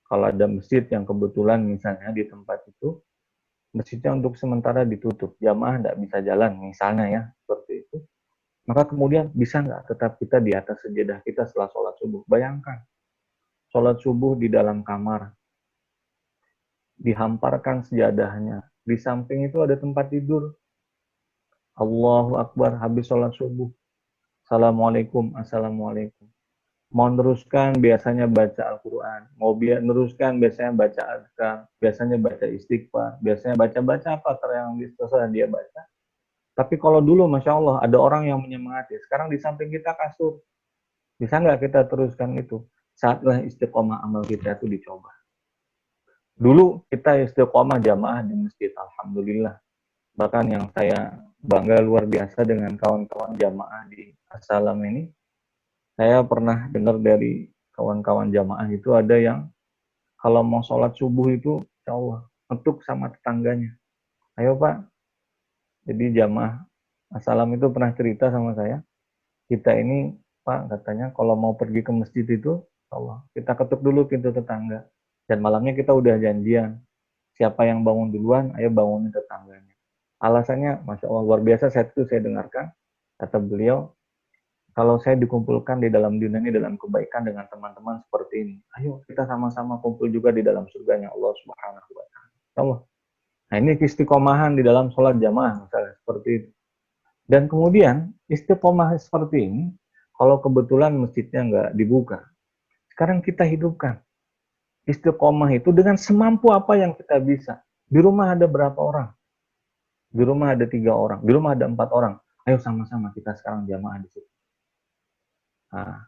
kalau ada masjid yang kebetulan misalnya di tempat itu, masjidnya untuk sementara ditutup, jamaah nggak bisa jalan misalnya ya, seperti itu. Maka kemudian bisa nggak tetap kita di atas sejadah kita setelah sholat subuh? Bayangkan, sholat subuh di dalam kamar, dihamparkan sejadahnya. Di samping itu ada tempat tidur. Allahu Akbar, habis sholat subuh. Assalamualaikum, Assalamualaikum. Mau neruskan biasanya baca Al-Quran. Mau neruskan biasanya baca azkar. Biasanya baca istighfar. Biasanya baca-baca apa yang terserah dia baca. Tapi kalau dulu, Masya Allah, ada orang yang menyemangati. Sekarang di samping kita kasur. Bisa nggak kita teruskan itu? Saatlah istiqomah amal kita itu dicoba. Dulu kita istiqomah jamaah di masjid, alhamdulillah. Bahkan yang saya bangga luar biasa dengan kawan-kawan jamaah di Assalam ini, saya pernah dengar dari kawan-kawan jamaah itu ada yang kalau mau sholat subuh itu, insya Allah, ngetuk sama tetangganya. Ayo Pak, jadi jamaah Assalam itu pernah cerita sama saya, kita ini Pak katanya kalau mau pergi ke masjid itu, insya Allah, kita ketuk dulu pintu tetangga. Dan malamnya kita udah janjian, siapa yang bangun duluan, ayo bangunin tetangganya. Alasannya, Masya Allah, luar biasa saya dengarkan, kata beliau, kalau saya dikumpulkan di dalam dunia ini dalam kebaikan dengan teman-teman seperti ini, ayo kita sama-sama kumpul juga di dalam surganya Allah Subhanahu wa Ta'ala. Allah. Nah, ini istiqomahan di dalam sholat jamaah misalnya seperti itu. Dan kemudian istiqomah seperti ini, kalau kebetulan masjidnya nggak dibuka, sekarang kita hidupkan istiqomah itu dengan semampu apa yang kita bisa. Di rumah ada berapa orang? Di rumah ada 3 orang, di rumah ada 4 orang. ayo sama-sama kita sekarang jamaah di situ. Nah,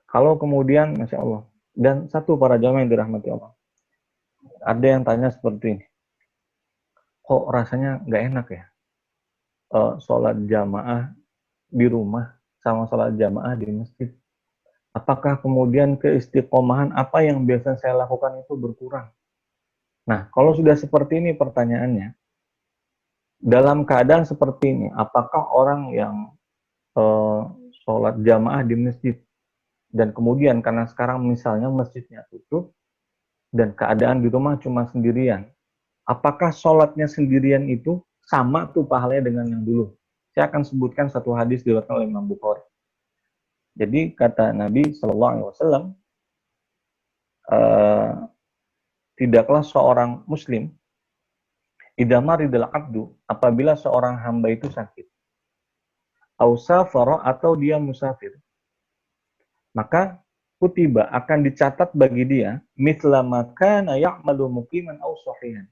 kalau kemudian, Masya Allah, dan satu para jamaah yang dirahmati Allah, ada yang tanya seperti ini, kok rasanya nggak enak ya, sholat jamaah di rumah sama sholat jamaah di masjid. Apakah kemudian keistiqomahan apa yang biasa saya lakukan itu berkurang? Nah, kalau sudah seperti ini pertanyaannya, dalam keadaan seperti ini, apakah orang yang eh, sholat jamaah di masjid dan kemudian karena sekarang misalnya masjidnya tutup dan keadaan di rumah cuma sendirian, apakah sholatnya sendirian itu sama tuh pahalanya dengan yang dulu? Saya akan sebutkan satu hadis diriwayatkan oleh Imam Bukhari. Jadi kata Nabi Shallallahu Alaihi Wasallam, eh, tidaklah seorang Muslim idamar ridal abdu apabila seorang hamba itu sakit, ausafara atau dia musafir, maka kutiba akan dicatat bagi dia mithla makana ya'malu muqiman aw sahihan.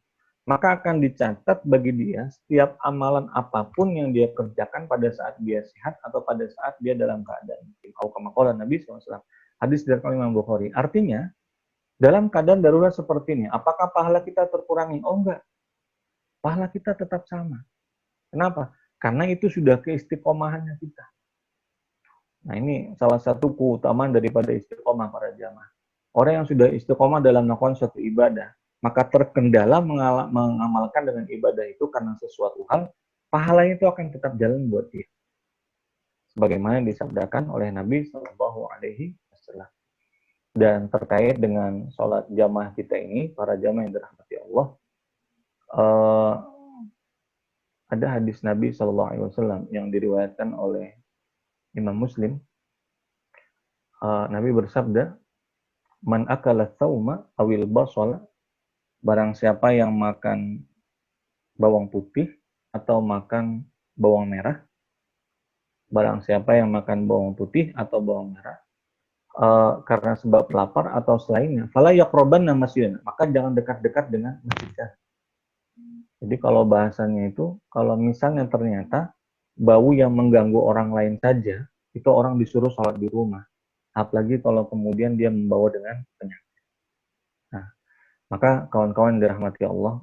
Maka akan dicatat bagi dia setiap amalan apapun yang dia kerjakan pada saat dia sehat atau pada saat dia dalam keadaan atau kama qala Nabi SAW. Hadis dari Imam Bukhari. Artinya, dalam keadaan darurat seperti ini, apakah pahala kita terkurangi? Oh enggak. Pahala kita tetap sama. Kenapa? Karena itu sudah keistiqomahannya kita. Nah, ini salah satu keutamaan daripada istiqomah para jamaah. Orang yang sudah istiqomah dalam melakukan suatu ibadah, maka terkendala mengamalkan dengan ibadah itu karena sesuatu hal, pahalanya itu akan tetap jalan buat dia. Sebagaimana disabdakan oleh Nabi Shallallahu Alaihi Wasallam. Dan terkait dengan sholat jamaah kita ini, para jamaah yang dirahmati Allah, ada hadis Nabi Shallallahu Alaihi Wasallam yang diriwayatkan oleh Imam Muslim. Nabi bersabda, man akala tsauma awil basal, barang siapa yang makan bawang putih atau makan bawang merah, barang siapa yang makan bawang putih atau bawang merah karena sebab lapar atau selainnya, fala yaqrabanna masjidana, maka jangan dekat-dekat dengan masjid. Jadi kalau bahasanya itu, kalau misalnya ternyata bau yang mengganggu orang lain saja, itu orang disuruh sholat di rumah. Apalagi kalau kemudian dia membawa dengan penyakit. Nah, maka kawan-kawan dirahmati Allah,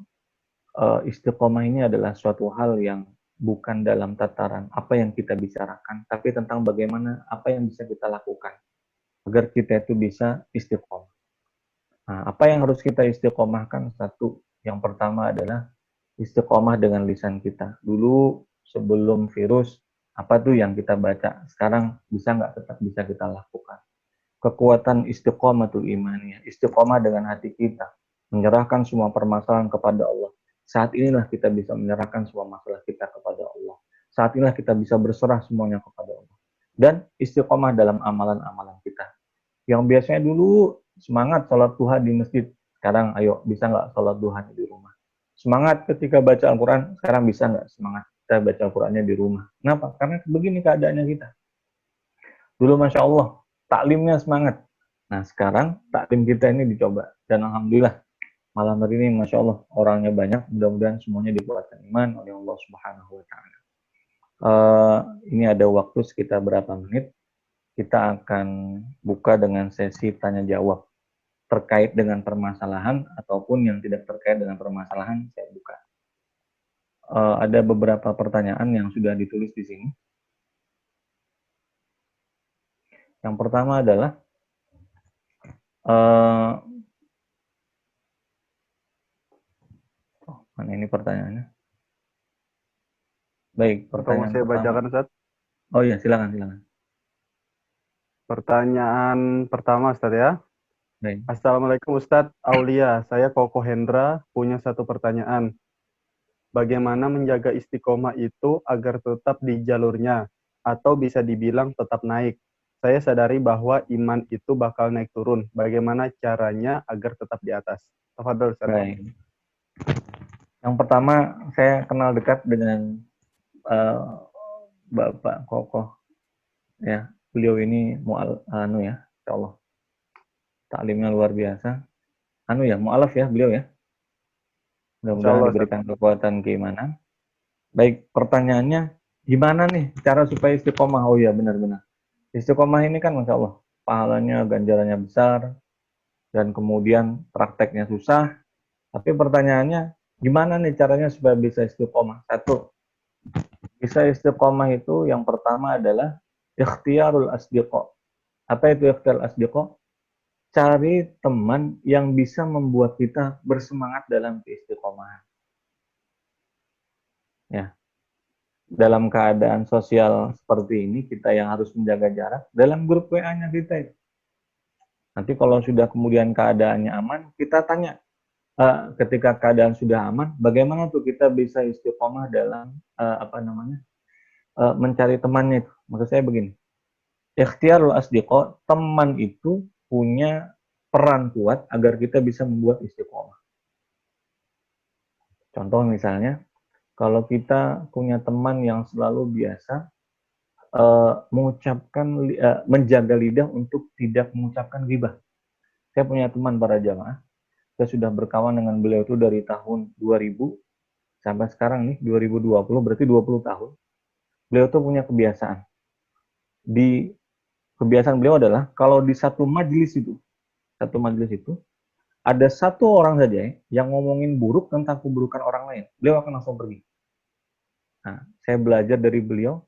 istiqomah ini adalah suatu hal yang bukan dalam tataran apa yang kita bicarakan, tapi tentang bagaimana apa yang bisa kita lakukan agar kita itu bisa istiqomah. Nah, apa yang harus kita istiqomahkan? Satu, yang pertama adalah istiqomah dengan lisan kita. Dulu sebelum virus, apa tuh yang kita baca? Sekarang bisa nggak tetap bisa kita lakukan? Kekuatan istiqomatul imaniyah, istiqomah dengan hati kita, menyerahkan semua permasalahan kepada Allah. Saat inilah kita bisa menyerahkan semua masalah kita kepada Allah. Saat inilah kita bisa berserah semuanya kepada Allah. Dan istiqomah dalam amalan-amalan kita. Yang biasanya dulu semangat sholat duha di masjid, sekarang ayo bisa nggak sholat duha di rumah? Semangat ketika baca Al-Quran, sekarang bisa nggak semangat kita baca Al-Qurannya di rumah? Kenapa? Karena begini keadaannya kita. Dulu Masya Allah, taklimnya semangat. Nah sekarang taklim kita ini dicoba. Dan Alhamdulillah, malam hari ini Masya Allah, orangnya banyak. Mudah-mudahan semuanya dikuatkan iman oleh Allah Subhanahu Wa Taala. Ini ada waktu sekitar berapa menit. Kita akan buka dengan sesi tanya jawab terkait dengan permasalahan ataupun yang tidak terkait dengan permasalahan, saya buka. Ada beberapa pertanyaan yang sudah ditulis di sini. Yang pertama adalah mana ini pertanyaannya? Baik, pertanyaan Saya pertama. bacakan, Ustaz. Oh iya, silakan. Pertanyaan pertama, Ustaz ya. Baik. Assalamualaikum Ustadz Aulia, saya Koko Hendra punya satu pertanyaan. Bagaimana menjaga istiqomah itu agar tetap di jalurnya atau bisa dibilang tetap naik? Saya sadari bahwa iman itu bakal naik turun. Bagaimana caranya agar tetap di atas? Tafadhol, Ustaz. Baik. Yang pertama, saya kenal dekat dengan Bapak Koko. Ya, beliau ini ya, insya Allah. Taklimnya luar biasa. Mu'alaf ya beliau ya. Mudah-mudahan Insyaallah, Ustaz. diberikan kekuatan keimanan. Baik, pertanyaannya, Gimana nih cara supaya istiqomah? Oh iya, benar-benar. Istiqomah ini kan Masya Allah, pahalanya, ganjarannya besar, dan kemudian prakteknya susah. Tapi pertanyaannya, gimana nih caranya supaya bisa istiqomah? Satu, bisa istiqomah itu yang pertama adalah ikhtiarul asdiqo. Apa itu ikhtiarul asdiqo? Cari teman yang bisa membuat kita bersemangat dalam keistiqomahan. Ya, dalam keadaan sosial seperti ini, kita yang harus menjaga jarak, dalam grup WA-nya kita itu. Nanti kalau sudah kemudian keadaannya aman, kita tanya, ketika keadaan sudah aman, bagaimana tuh kita bisa istiqomah dalam mencari temannya itu. Maksud saya begini, ikhtiarul asdiqo, teman itu punya peran kuat agar kita bisa membuat istiqomah. Contoh misalnya, kalau kita punya teman yang selalu biasa menjaga lidah untuk tidak mengucapkan ghibah. Saya punya teman para jamaah, saya sudah berkawan dengan beliau itu dari tahun 2000 sampai sekarang nih 2020, berarti 20 tahun. Beliau tuh punya kebiasaan. Kebiasaan beliau adalah kalau di satu majelis itu ada satu orang saja yang ngomongin buruk tentang keburukan orang lain, beliau akan langsung pergi. Nah, saya belajar dari beliau,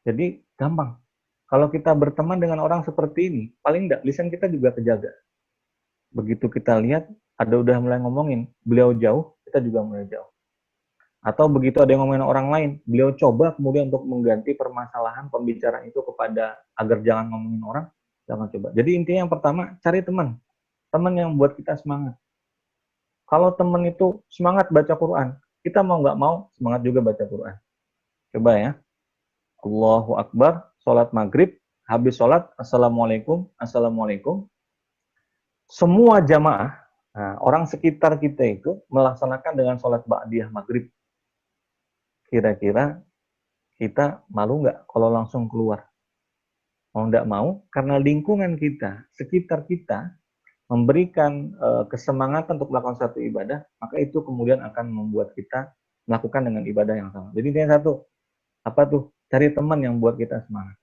jadi gampang. Kalau kita berteman dengan orang seperti ini, paling enggak lisan kita juga kejaga. Begitu kita lihat, ada udah mulai ngomongin, beliau jauh, kita juga mulai jauh. Atau begitu ada yang ngomongin orang lain, beliau coba kemudian untuk mengganti permasalahan pembicaraan itu kepada agar jangan ngomongin orang, jangan coba. Jadi intinya yang pertama, cari teman. Teman yang buat kita semangat. Kalau teman itu semangat baca Quran, kita mau nggak mau semangat juga baca Quran. Coba ya. Allahu Akbar, sholat maghrib, habis sholat, Assalamualaikum, Assalamualaikum. Semua jamaah, nah, orang sekitar kita itu melaksanakan dengan sholat ba'diyah maghrib. Kira-kira kita malu nggak kalau langsung keluar? Mau nggak mau, karena lingkungan kita, sekitar kita, memberikan kesemangatan untuk melakukan satu ibadah, maka itu kemudian akan membuat kita melakukan dengan ibadah yang sama. Jadi yang satu, apa tuh? Cari teman yang buat kita semangat.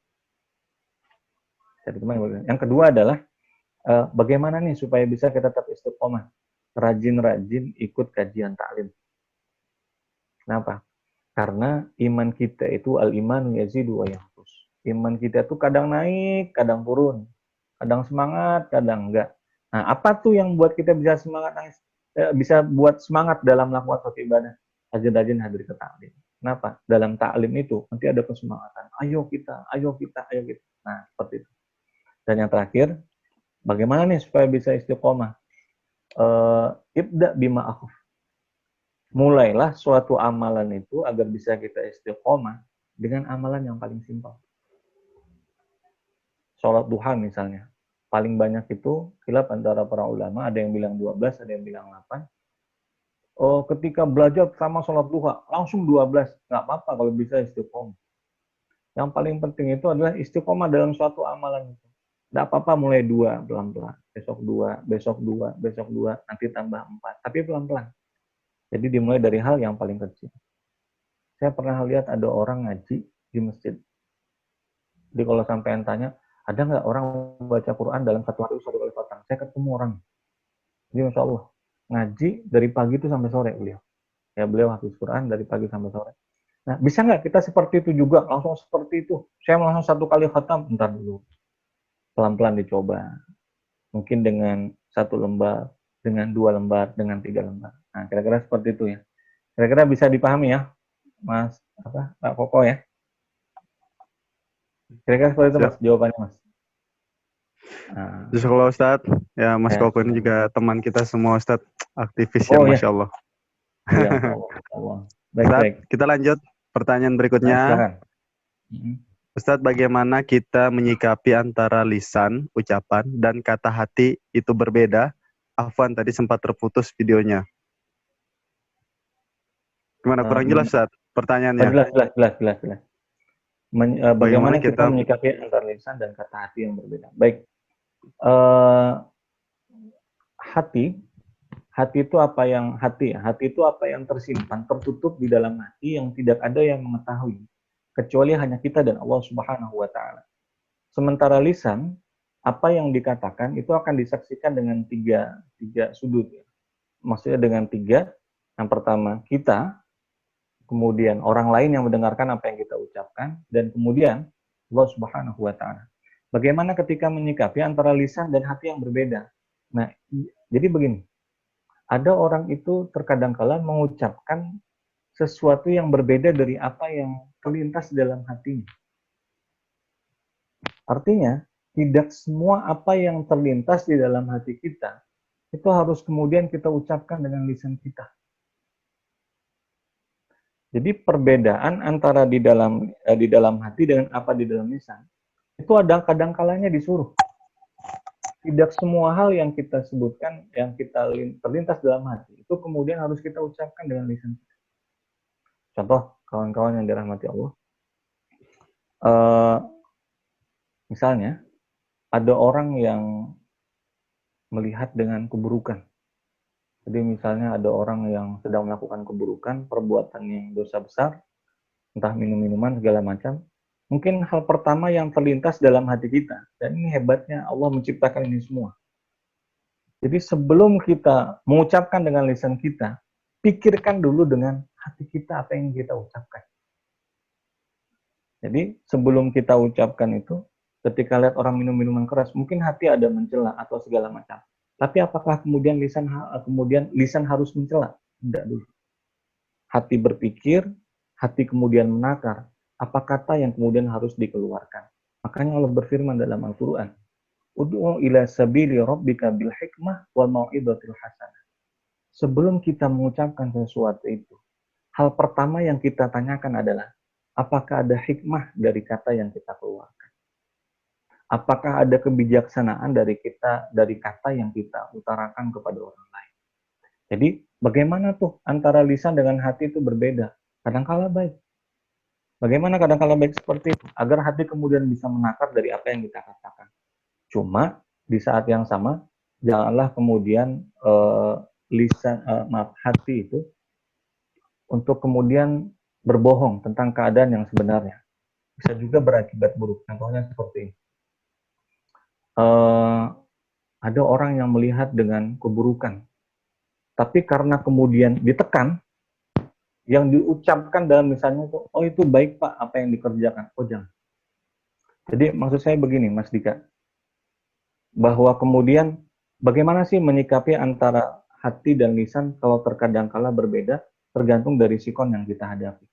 Cari teman yang buat kita. Yang kedua adalah bagaimana nih supaya bisa kita tetap istiqomah? Rajin-rajin ikut kajian taklim. Kenapa? Karena iman kita itu al-iman yazidu wa yanqus. Iman kita itu kadang naik, kadang turun. Kadang semangat, kadang enggak. Nah, apa tuh yang buat kita bisa semangat, bisa buat semangat dalam melakukan suatu ibadah? Rajin-rajin hadir ke taklim. Kenapa? Dalam taklim itu nanti ada kesemangatan. Ayo kita, ayo kita, ayo kita. Nah, seperti itu. Dan yang terakhir, bagaimana nih supaya bisa istiqomah? Ibda bima akhuf. Mulailah suatu amalan itu agar bisa kita istiqomah dengan amalan yang paling simpel. Sholat duha misalnya. Paling banyak itu khilaf antara para ulama, ada yang bilang 12, ada yang bilang 8. Oh, ketika belajar sama sholat duha, langsung 12. Nggak apa-apa kalau bisa istiqomah. Yang paling penting itu adalah istiqomah dalam suatu amalan itu. Nggak apa-apa mulai 2, pelan-pelan. Besok 2, besok 2, besok 2, nanti tambah 4. Tapi pelan-pelan. Jadi dimulai dari hal yang paling kecil. Saya pernah lihat ada orang ngaji di masjid. Jadi kalau sampai tanya, ada nggak orang baca Quran dalam satu hari satu kali khatam? Saya ketemu orang. Jadi Masya Allah, ngaji dari pagi itu sampai sore beliau. Ya beliau hafiz Quran dari pagi sampai sore. Nah, bisa nggak kita seperti itu juga? Langsung seperti itu. Saya langsung satu kali khatam, bentar dulu. Pelan-pelan dicoba. Mungkin dengan 1 lembar, dengan 2 lembar, dengan 3 lembar. Nah, kira-kira seperti itu ya. Kira-kira bisa dipahami ya, Mas Pak Koko ya? Kira-kira seperti itu Mas, jawabannya Mas. Nah. Jazakallah Ustadz. Ya Mas Koko ini juga teman kita semua Ustadz. Aktivis ya, Masya Allah. Iya, Allah. Baik, Ustadz, baik. kita lanjut pertanyaan berikutnya. Nah, Ustadz, bagaimana kita menyikapi antara lisan, ucapan, dan kata hati itu berbeda? Afwan tadi sempat terputus videonya. Gimana, kurang jelas Ustadz pertanyaannya? Jelas. Bagaimana kita menyikapi antara lisan dan kata hati yang berbeda? Baik. Hati itu apa yang tersimpan, tertutup di dalam hati yang tidak ada yang mengetahui. kecuali hanya kita dan Allah Subhanahu wa taala. Sementara lisan, apa yang dikatakan itu akan disaksikan dengan tiga sudut. Maksudnya dengan tiga, yang pertama kita, kemudian orang lain yang mendengarkan apa yang kita ucapkan, dan kemudian Allah Subhanahu wa taala. Bagaimana ketika menyikapi antara lisan dan hati yang berbeda? Nah, jadi begini. Ada orang itu terkadang kala mengucapkan sesuatu yang berbeda dari apa yang terlintas dalam hatinya. Artinya, tidak semua apa yang terlintas di dalam hati kita itu harus kemudian kita ucapkan dengan lisan kita. Jadi perbedaan antara di dalam hati dengan apa di dalam lisan itu ada kadang kalanya disuruh. Tidak semua hal yang kita sebutkan, yang kita terlintas dalam hati itu kemudian harus kita ucapkan dengan lisan kita. Contoh, kawan-kawan yang dirahmati Allah. Misalnya, ada orang yang melihat dengan keburukan. Jadi misalnya ada orang yang sedang melakukan keburukan, perbuatan yang dosa besar, entah minum-minuman, segala macam. Mungkin hal pertama yang terlintas dalam hati kita. Dan ini hebatnya Allah menciptakan ini semua. Jadi sebelum kita mengucapkan dengan lisan kita, pikirkan dulu dengan hati kita apa yang kita ucapkan. Jadi sebelum kita ucapkan itu, ketika lihat orang minum minuman keras, mungkin hati ada mencela atau segala macam. Tapi apakah kemudian lisan harus mencela? Tidak dulu. Hati berpikir, hati kemudian menakar. Apa kata yang kemudian harus dikeluarkan? Makanya Allah berfirman dalam Al-Quran, Ud'u ila sabili rabbika bil hikmah wal mau'izatil hasanah. Sebelum kita mengucapkan sesuatu itu, hal pertama yang kita tanyakan adalah, apakah ada hikmah dari kata yang kita keluarkan? Apakah ada kebijaksanaan dari kata yang kita utarakan kepada orang lain? Jadi, bagaimana tuh antara lisan dengan hati itu berbeda? Kadangkala baik. Bagaimana kadangkala baik seperti itu? Agar hati kemudian bisa menakar dari apa yang kita katakan. Cuma, di saat yang sama, janganlah kemudian hati itu untuk kemudian berbohong tentang keadaan yang sebenarnya. Bisa juga berakibat buruk. Contohnya seperti ini. Ada orang yang melihat dengan keburukan, tapi karena kemudian ditekan, yang diucapkan dalam misalnya itu, oh itu baik Pak apa yang dikerjakan, oh jangan. Jadi maksud saya begini Mas Dika, bahwa kemudian bagaimana sih menyikapi antara hati dan lisan kalau terkadang kala berbeda, tergantung dari sikon yang kita hadapi.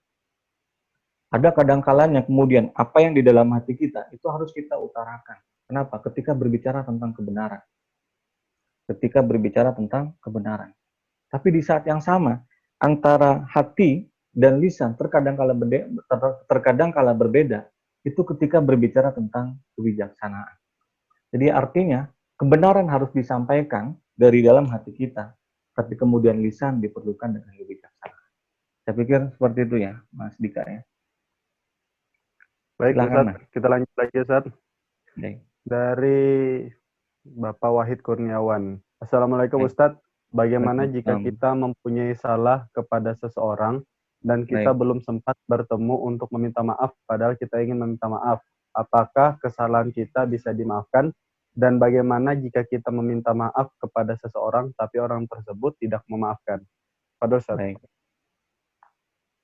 Ada kadang kalanya kemudian apa yang di dalam hati kita itu harus kita utarakan. Kenapa? Ketika berbicara tentang kebenaran. Tapi di saat yang sama, antara hati dan lisan terkadang kala berbeda, itu ketika berbicara tentang kebijaksanaan. Jadi artinya, kebenaran harus disampaikan dari dalam hati kita, tapi kemudian lisan diperlukan dengan kebijaksanaan. Saya pikir seperti itu ya, Mas Dika ya. Baik, Silakan, Ustaz. Mas. Kita lanjut lagi, Ustaz. Baik. Dari Bapak Wahid Kurniawan. Assalamualaikum, Ustaz. Bagaimana jika kita mempunyai salah kepada seseorang dan kita belum sempat bertemu untuk meminta maaf, padahal kita ingin meminta maaf? Apakah kesalahan kita bisa dimaafkan? Dan bagaimana jika kita meminta maaf kepada seseorang, tapi orang tersebut tidak memaafkan? Pada Ustaz. Baik.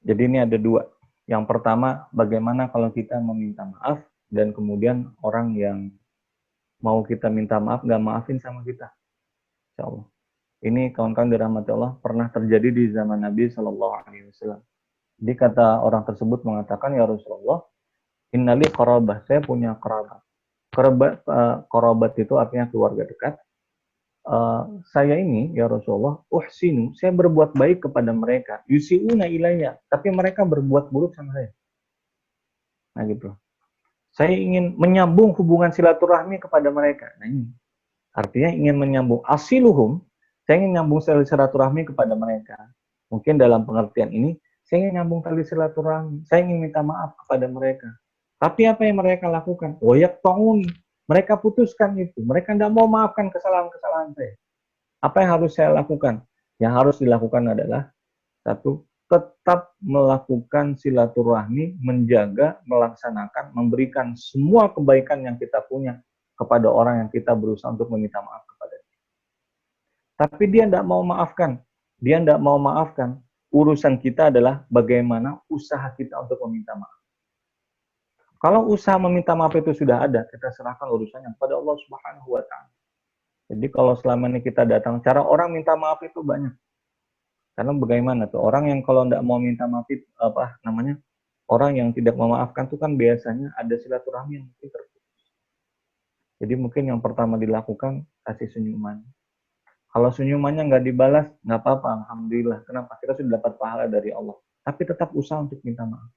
Jadi ini ada dua. Yang pertama, bagaimana kalau kita meminta maaf dan kemudian orang yang mau kita minta maaf nggak maafin sama kita. Insya Allah. Ini kawan-kawan dirahmati Allah pernah terjadi di zaman Nabi Shallallahu Alaihi Wasallam. Jadi kata orang tersebut mengatakan, ya Rasulullah, innali qarabah, saya punya kerabat. Kerabat itu artinya keluarga dekat. Saya ini, ya Rasulullah, uhsinu, saya berbuat baik kepada mereka. Yusi'una ilayya, tapi mereka berbuat buruk sama saya. Nah gitu. Saya ingin menyambung hubungan silaturahmi kepada mereka. Nah ini. Artinya ingin menyambung asiluhum, saya ingin nyambung silaturahmi kepada mereka. Mungkin dalam pengertian ini, saya ingin nyambung tali silaturahmi. Saya ingin minta maaf kepada mereka. Tapi apa yang mereka lakukan? Wayak ta'un. Mereka putuskan itu. Mereka tidak mau maafkan kesalahan-kesalahan saya. Apa yang harus saya lakukan? Yang harus dilakukan adalah, satu, tetap melakukan silaturahmi, menjaga, melaksanakan, memberikan semua kebaikan yang kita punya kepada orang yang kita berusaha untuk meminta maaf kepada dia. Tapi dia tidak mau maafkan. Dia tidak mau maafkan. Urusan kita adalah bagaimana usaha kita untuk meminta maaf. Kalau usaha meminta maaf itu sudah ada, kita serahkan urusannya kepada Allah Subhanahu wa Ta'ala. Jadi kalau selama ini kita datang, cara orang minta maaf itu banyak. Karena bagaimana tuh orang yang kalau tidak mau minta maaf itu, orang yang tidak memaafkan itu kan biasanya ada silaturahmi yang mungkin terputus. Jadi mungkin yang pertama dilakukan kasih senyuman. Kalau senyumannya nggak dibalas, nggak apa-apa, alhamdulillah. Kenapa? Kita sudah dapat pahala dari Allah. Tapi tetap usaha untuk minta maaf.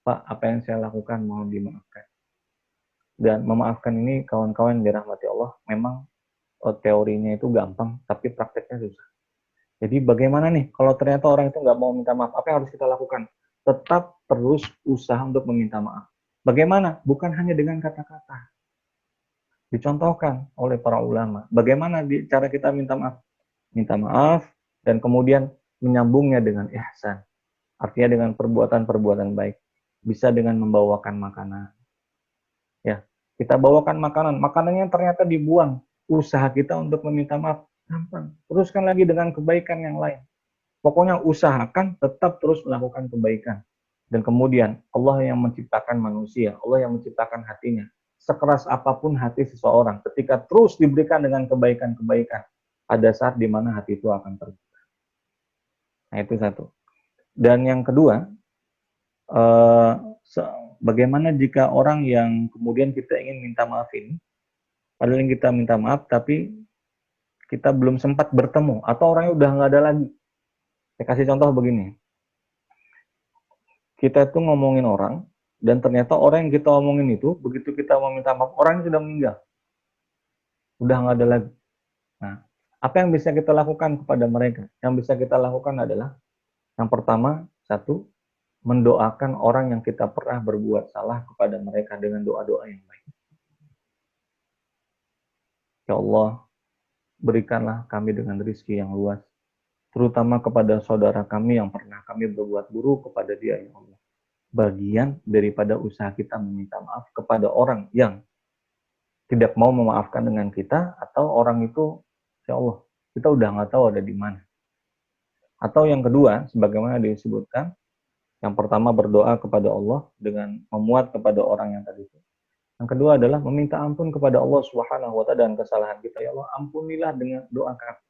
Pak, apa yang saya lakukan mohon dimaafkan. Dan memaafkan ini kawan-kawan dirahmati Allah, memang teorinya itu gampang, tapi prakteknya susah. Jadi bagaimana nih kalau ternyata orang itu nggak mau minta maaf, apa yang harus kita lakukan? Tetap terus usaha untuk meminta maaf. Bagaimana? Bukan hanya dengan kata-kata. Dicontohkan oleh para ulama. Bagaimana cara kita minta maaf? Minta maaf dan kemudian menyambungnya dengan ihsan. Artinya dengan perbuatan-perbuatan baik. Bisa dengan membawakan makanan. Ya, kita bawakan makanan. Makanannya ternyata dibuang. Usaha kita untuk meminta maaf gampang. Teruskan lagi dengan kebaikan yang lain. Pokoknya usahakan tetap terus melakukan kebaikan. Dan kemudian Allah yang menciptakan manusia, Allah yang menciptakan hatinya. Sekeras apapun hati seseorang, ketika terus diberikan dengan kebaikan-kebaikan, ada saat di mana hati itu akan terbuka. Nah itu satu. Dan yang kedua, bagaimana jika orang yang kemudian kita ingin minta maaf ini, padahal yang kita minta maaf tapi kita belum sempat bertemu, atau orangnya udah nggak ada lagi. Saya kasih contoh begini. Kita itu ngomongin orang, dan ternyata orang yang kita omongin itu, begitu kita mau minta maaf, orangnya sudah meninggal. Udah nggak ada lagi. Nah, apa yang bisa kita lakukan kepada mereka? Yang bisa kita lakukan adalah, yang pertama, satu, mendoakan orang yang kita pernah berbuat salah kepada mereka dengan doa-doa yang baik. Ya Allah, berikanlah kami dengan rezeki yang luas, terutama kepada saudara kami yang pernah kami berbuat buruk kepada dia, ya Allah. Bagian daripada usaha kita meminta maaf kepada orang yang tidak mau memaafkan dengan kita, atau orang itu, ya Allah, kita udah nggak tahu ada di mana. Atau yang kedua, sebagaimana disebutkan, yang pertama berdoa kepada Allah dengan memuat kepada orang yang tadi itu. Yang kedua adalah meminta ampun kepada Allah Subhanahu wa Ta'ala dan kesalahan kita. Ya Allah, ampunilah dengan doa kami.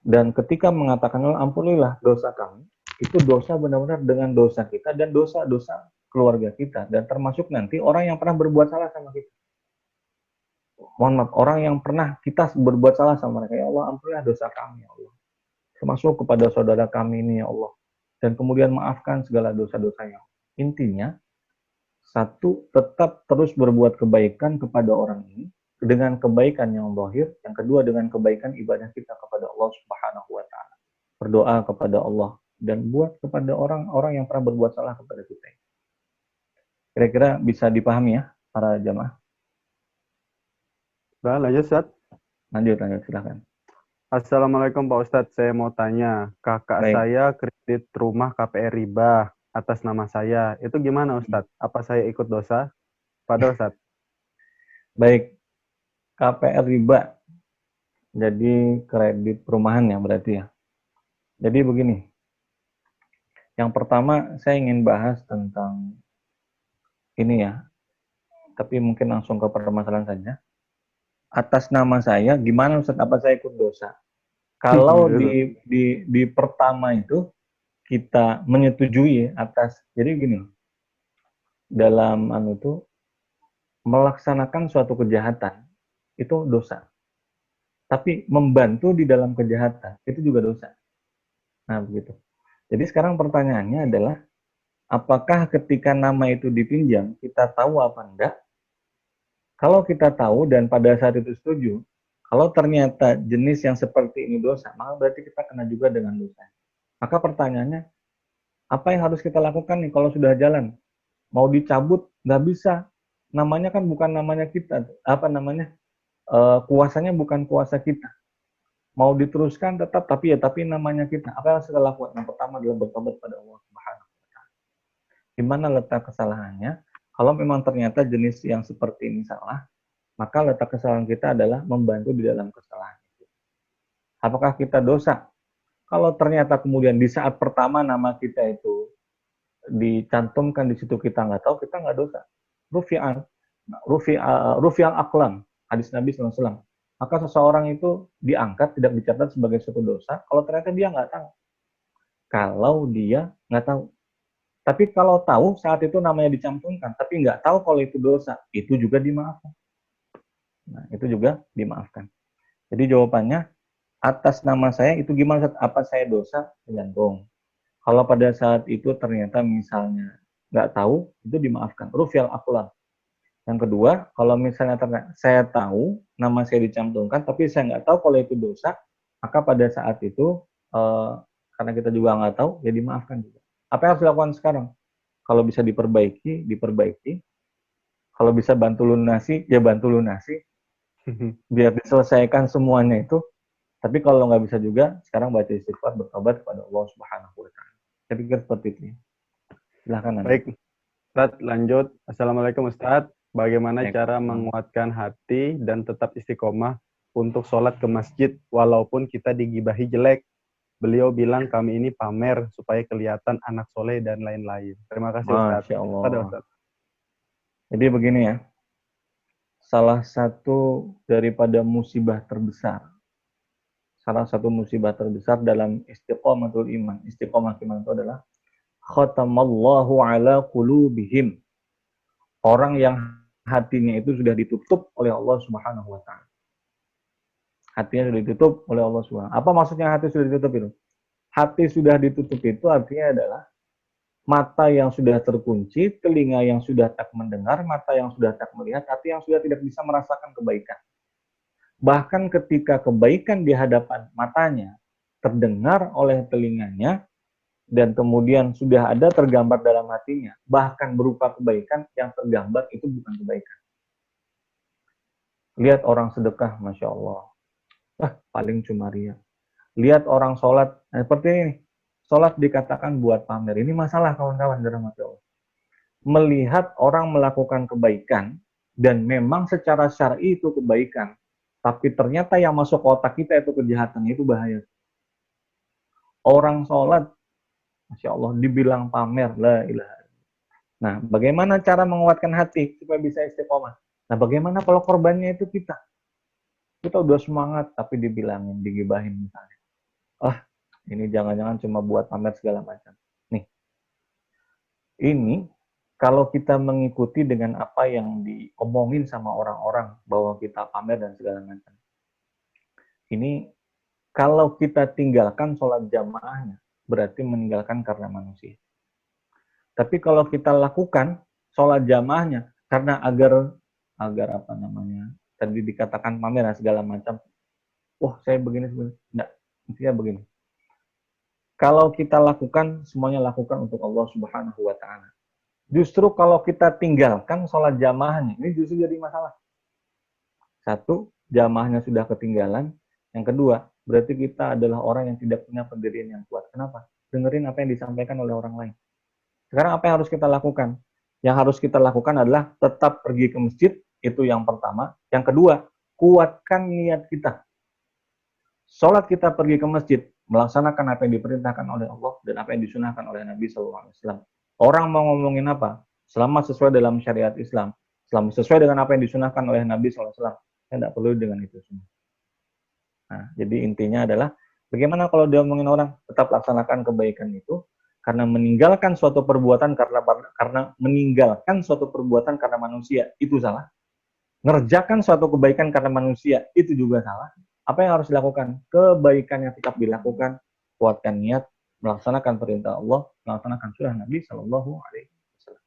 Dan ketika mengatakan Allah, ampunilah dosa kami, itu dosa benar-benar dengan dosa kita dan dosa-dosa keluarga kita. Dan termasuk nanti orang yang pernah berbuat salah sama kita. Mohon maaf, orang yang pernah kita berbuat salah sama mereka. Ya Allah, ampunilah dosa kami, ya Allah. Termasuk kepada saudara kami ini, ya Allah. Dan kemudian maafkan segala dosa-dosanya. Intinya, satu, tetap terus berbuat kebaikan kepada orang ini dengan kebaikan yang zahir. Yang kedua, dengan kebaikan ibadah kita kepada Allah Subhanahu wa Ta'ala. Berdoa kepada Allah dan buat kepada orang-orang yang pernah berbuat salah kepada kita. Kira-kira bisa dipahami ya para jamaah? Lanjut, Ustaz. Lanjut, silakan. Assalamualaikum Pak Ustadz, saya mau tanya, kakak Baik. saya kredit rumah KPR riba atas nama saya, itu gimana Ustadz? Apa saya ikut dosa? Pada Ustadz. Baik, KPR riba, jadi kredit perumahan ya berarti ya. Jadi begini, yang pertama saya ingin bahas tentang ini ya, tapi mungkin langsung ke permasalahan saja. Atas nama saya, gimana Ustadz, apa saya ikut dosa? Kalau di pertama itu kita menyetujui atas, jadi gini, dalam itu melaksanakan suatu kejahatan itu dosa. Tapi membantu di dalam kejahatan itu juga dosa. Nah, begitu. Jadi sekarang pertanyaannya adalah, apakah ketika nama itu dipinjam, kita tahu apa enggak? Kalau kita tahu dan pada saat itu setuju, kalau ternyata jenis yang seperti ini dosa, maka berarti kita kena juga dengan dosa. Maka pertanyaannya, apa yang harus kita lakukan nih kalau sudah jalan? Mau dicabut, nggak bisa. Namanya kan bukan namanya kita. Kuasanya bukan kuasa kita. Mau diteruskan tetap, tapi namanya kita. Apa yang harus kita lakukan? Yang pertama adalah bertobat pada Allah Subhanahu wa Ta'ala. Di mana letak kesalahannya? Kalau memang ternyata jenis yang seperti ini salah, maka letak kesalahan kita adalah membantu di dalam kesalahan itu. Apakah kita dosa? Kalau ternyata kemudian di saat pertama nama kita itu dicantumkan di situ kita nggak tahu, kita nggak dosa. Rufi'al aklam, hadis Nabi SAW. Maka seseorang itu diangkat, tidak dicatat sebagai suatu dosa, kalau ternyata dia nggak tahu. Kalau dia nggak tahu. Tapi kalau tahu, saat itu namanya dicantumkan, tapi nggak tahu kalau itu dosa, itu juga dimaafkan. Nah, itu juga dimaafkan. Jadi jawabannya, atas nama saya itu gimana? Apa saya dosa? Tergantung. Kalau pada saat itu ternyata misalnya nggak tahu, itu dimaafkan. Rufial akulah. Yang kedua, kalau misalnya saya tahu, nama saya dicantumkan, tapi saya nggak tahu kalau itu dosa, maka pada saat itu, karena kita juga nggak tahu, ya dimaafkan juga. Apa yang harus dilakukan sekarang? Kalau bisa diperbaiki, diperbaiki. Kalau bisa bantu lunasi, ya bantu lunasi. Biar diselesaikan semuanya itu. Tapi kalau nggak bisa juga, sekarang baca istighfar, bertobat kepada Allah Subhanahu wa Ta'ala. Saya pikir seperti itu. Silahkan Anda. Baik, Ustadz, lanjut. Assalamualaikum Ustadz. Bagaimana Baik. cara menguatkan hati dan tetap istiqomah untuk sholat ke masjid walaupun kita digibahi jelek? Beliau bilang kami ini pamer supaya kelihatan anak soleh dan lain-lain. Terima kasih Ustadz. Masya Allah. Ada Ustadz. Jadi begini ya, salah satu daripada musibah terbesar, salah satu musibah terbesar dalam istiqomatul iman, istiqomah iman itu adalah khatamallahu ala qulubihim. Orang yang hatinya itu sudah ditutup oleh Allah Subhanahu wa Ta'ala. Hatinya sudah ditutup oleh Allah Subhanahu. Apa maksudnya hati sudah ditutup itu? Hati sudah ditutup itu artinya adalah mata yang sudah terkunci, telinga yang sudah tak mendengar, mata yang sudah tak melihat, hati yang sudah tidak bisa merasakan kebaikan. Bahkan ketika kebaikan di hadapan matanya terdengar oleh telinganya, dan kemudian sudah ada tergambar dalam hatinya, bahkan berupa kebaikan, yang tergambar itu bukan kebaikan. Lihat orang sedekah, Masya Allah. Paling cuma ria. Lihat orang sholat, seperti ini. Sholat dikatakan buat pamer. Ini masalah kawan-kawan dalam hati Allah. Melihat orang melakukan kebaikan, dan memang secara syar'i itu kebaikan, tapi ternyata yang masuk otak kita itu kejahatan, itu bahaya. Orang sholat, Masya Allah, dibilang pamer, la ilaha. Nah, bagaimana cara menguatkan hati supaya bisa istiqomah? Nah, bagaimana kalau korbannya itu kita? Kita udah semangat, tapi dibilangin, digibahin misalnya. Ini jangan-jangan cuma buat pamer segala macam. Nih, ini kalau kita mengikuti dengan apa yang diomongin sama orang-orang bahwa kita pamer dan segala macam. Ini kalau kita tinggalkan sholat jamaahnya, berarti meninggalkan karena manusia. Tapi kalau kita lakukan sholat jamaahnya karena agar apa namanya, tadi dikatakan pamer dan segala macam. Wah, saya begini. Enggak, intinya begini. Kalau kita lakukan, semuanya lakukan untuk Allah Subhanahu wa Ta'ala. Justru kalau kita tinggalkan sholat jamaahnya, ini justru jadi masalah. Satu, jamaahnya sudah ketinggalan. Yang kedua, berarti kita adalah orang yang tidak punya pendirian yang kuat. Kenapa? Dengerin apa yang disampaikan oleh orang lain. Sekarang apa yang harus kita lakukan? Yang harus kita lakukan adalah tetap pergi ke masjid, itu yang pertama. Yang kedua, kuatkan niat kita. Sholat kita pergi ke masjid, melaksanakan apa yang diperintahkan oleh Allah dan apa yang disunahkan oleh Nabi SAW. Orang mau ngomongin apa? Selama sesuai dalam syariat Islam, selama sesuai dengan apa yang disunahkan oleh Nabi SAW, saya tidak perlu dengan itu semua. Nah, jadi intinya adalah, bagaimana kalau dia ngomongin orang, tetap laksanakan kebaikan itu, karena meninggalkan suatu perbuatan karena meninggalkan suatu perbuatan karena manusia, itu salah. Ngerjakan suatu kebaikan karena manusia, itu juga salah. Apa yang harus dilakukan? Kebaikan yang tetap dilakukan, kuatkan niat, melaksanakan perintah Allah, melaksanakan surah Nabi Shallallahu Alaihi Wasallam.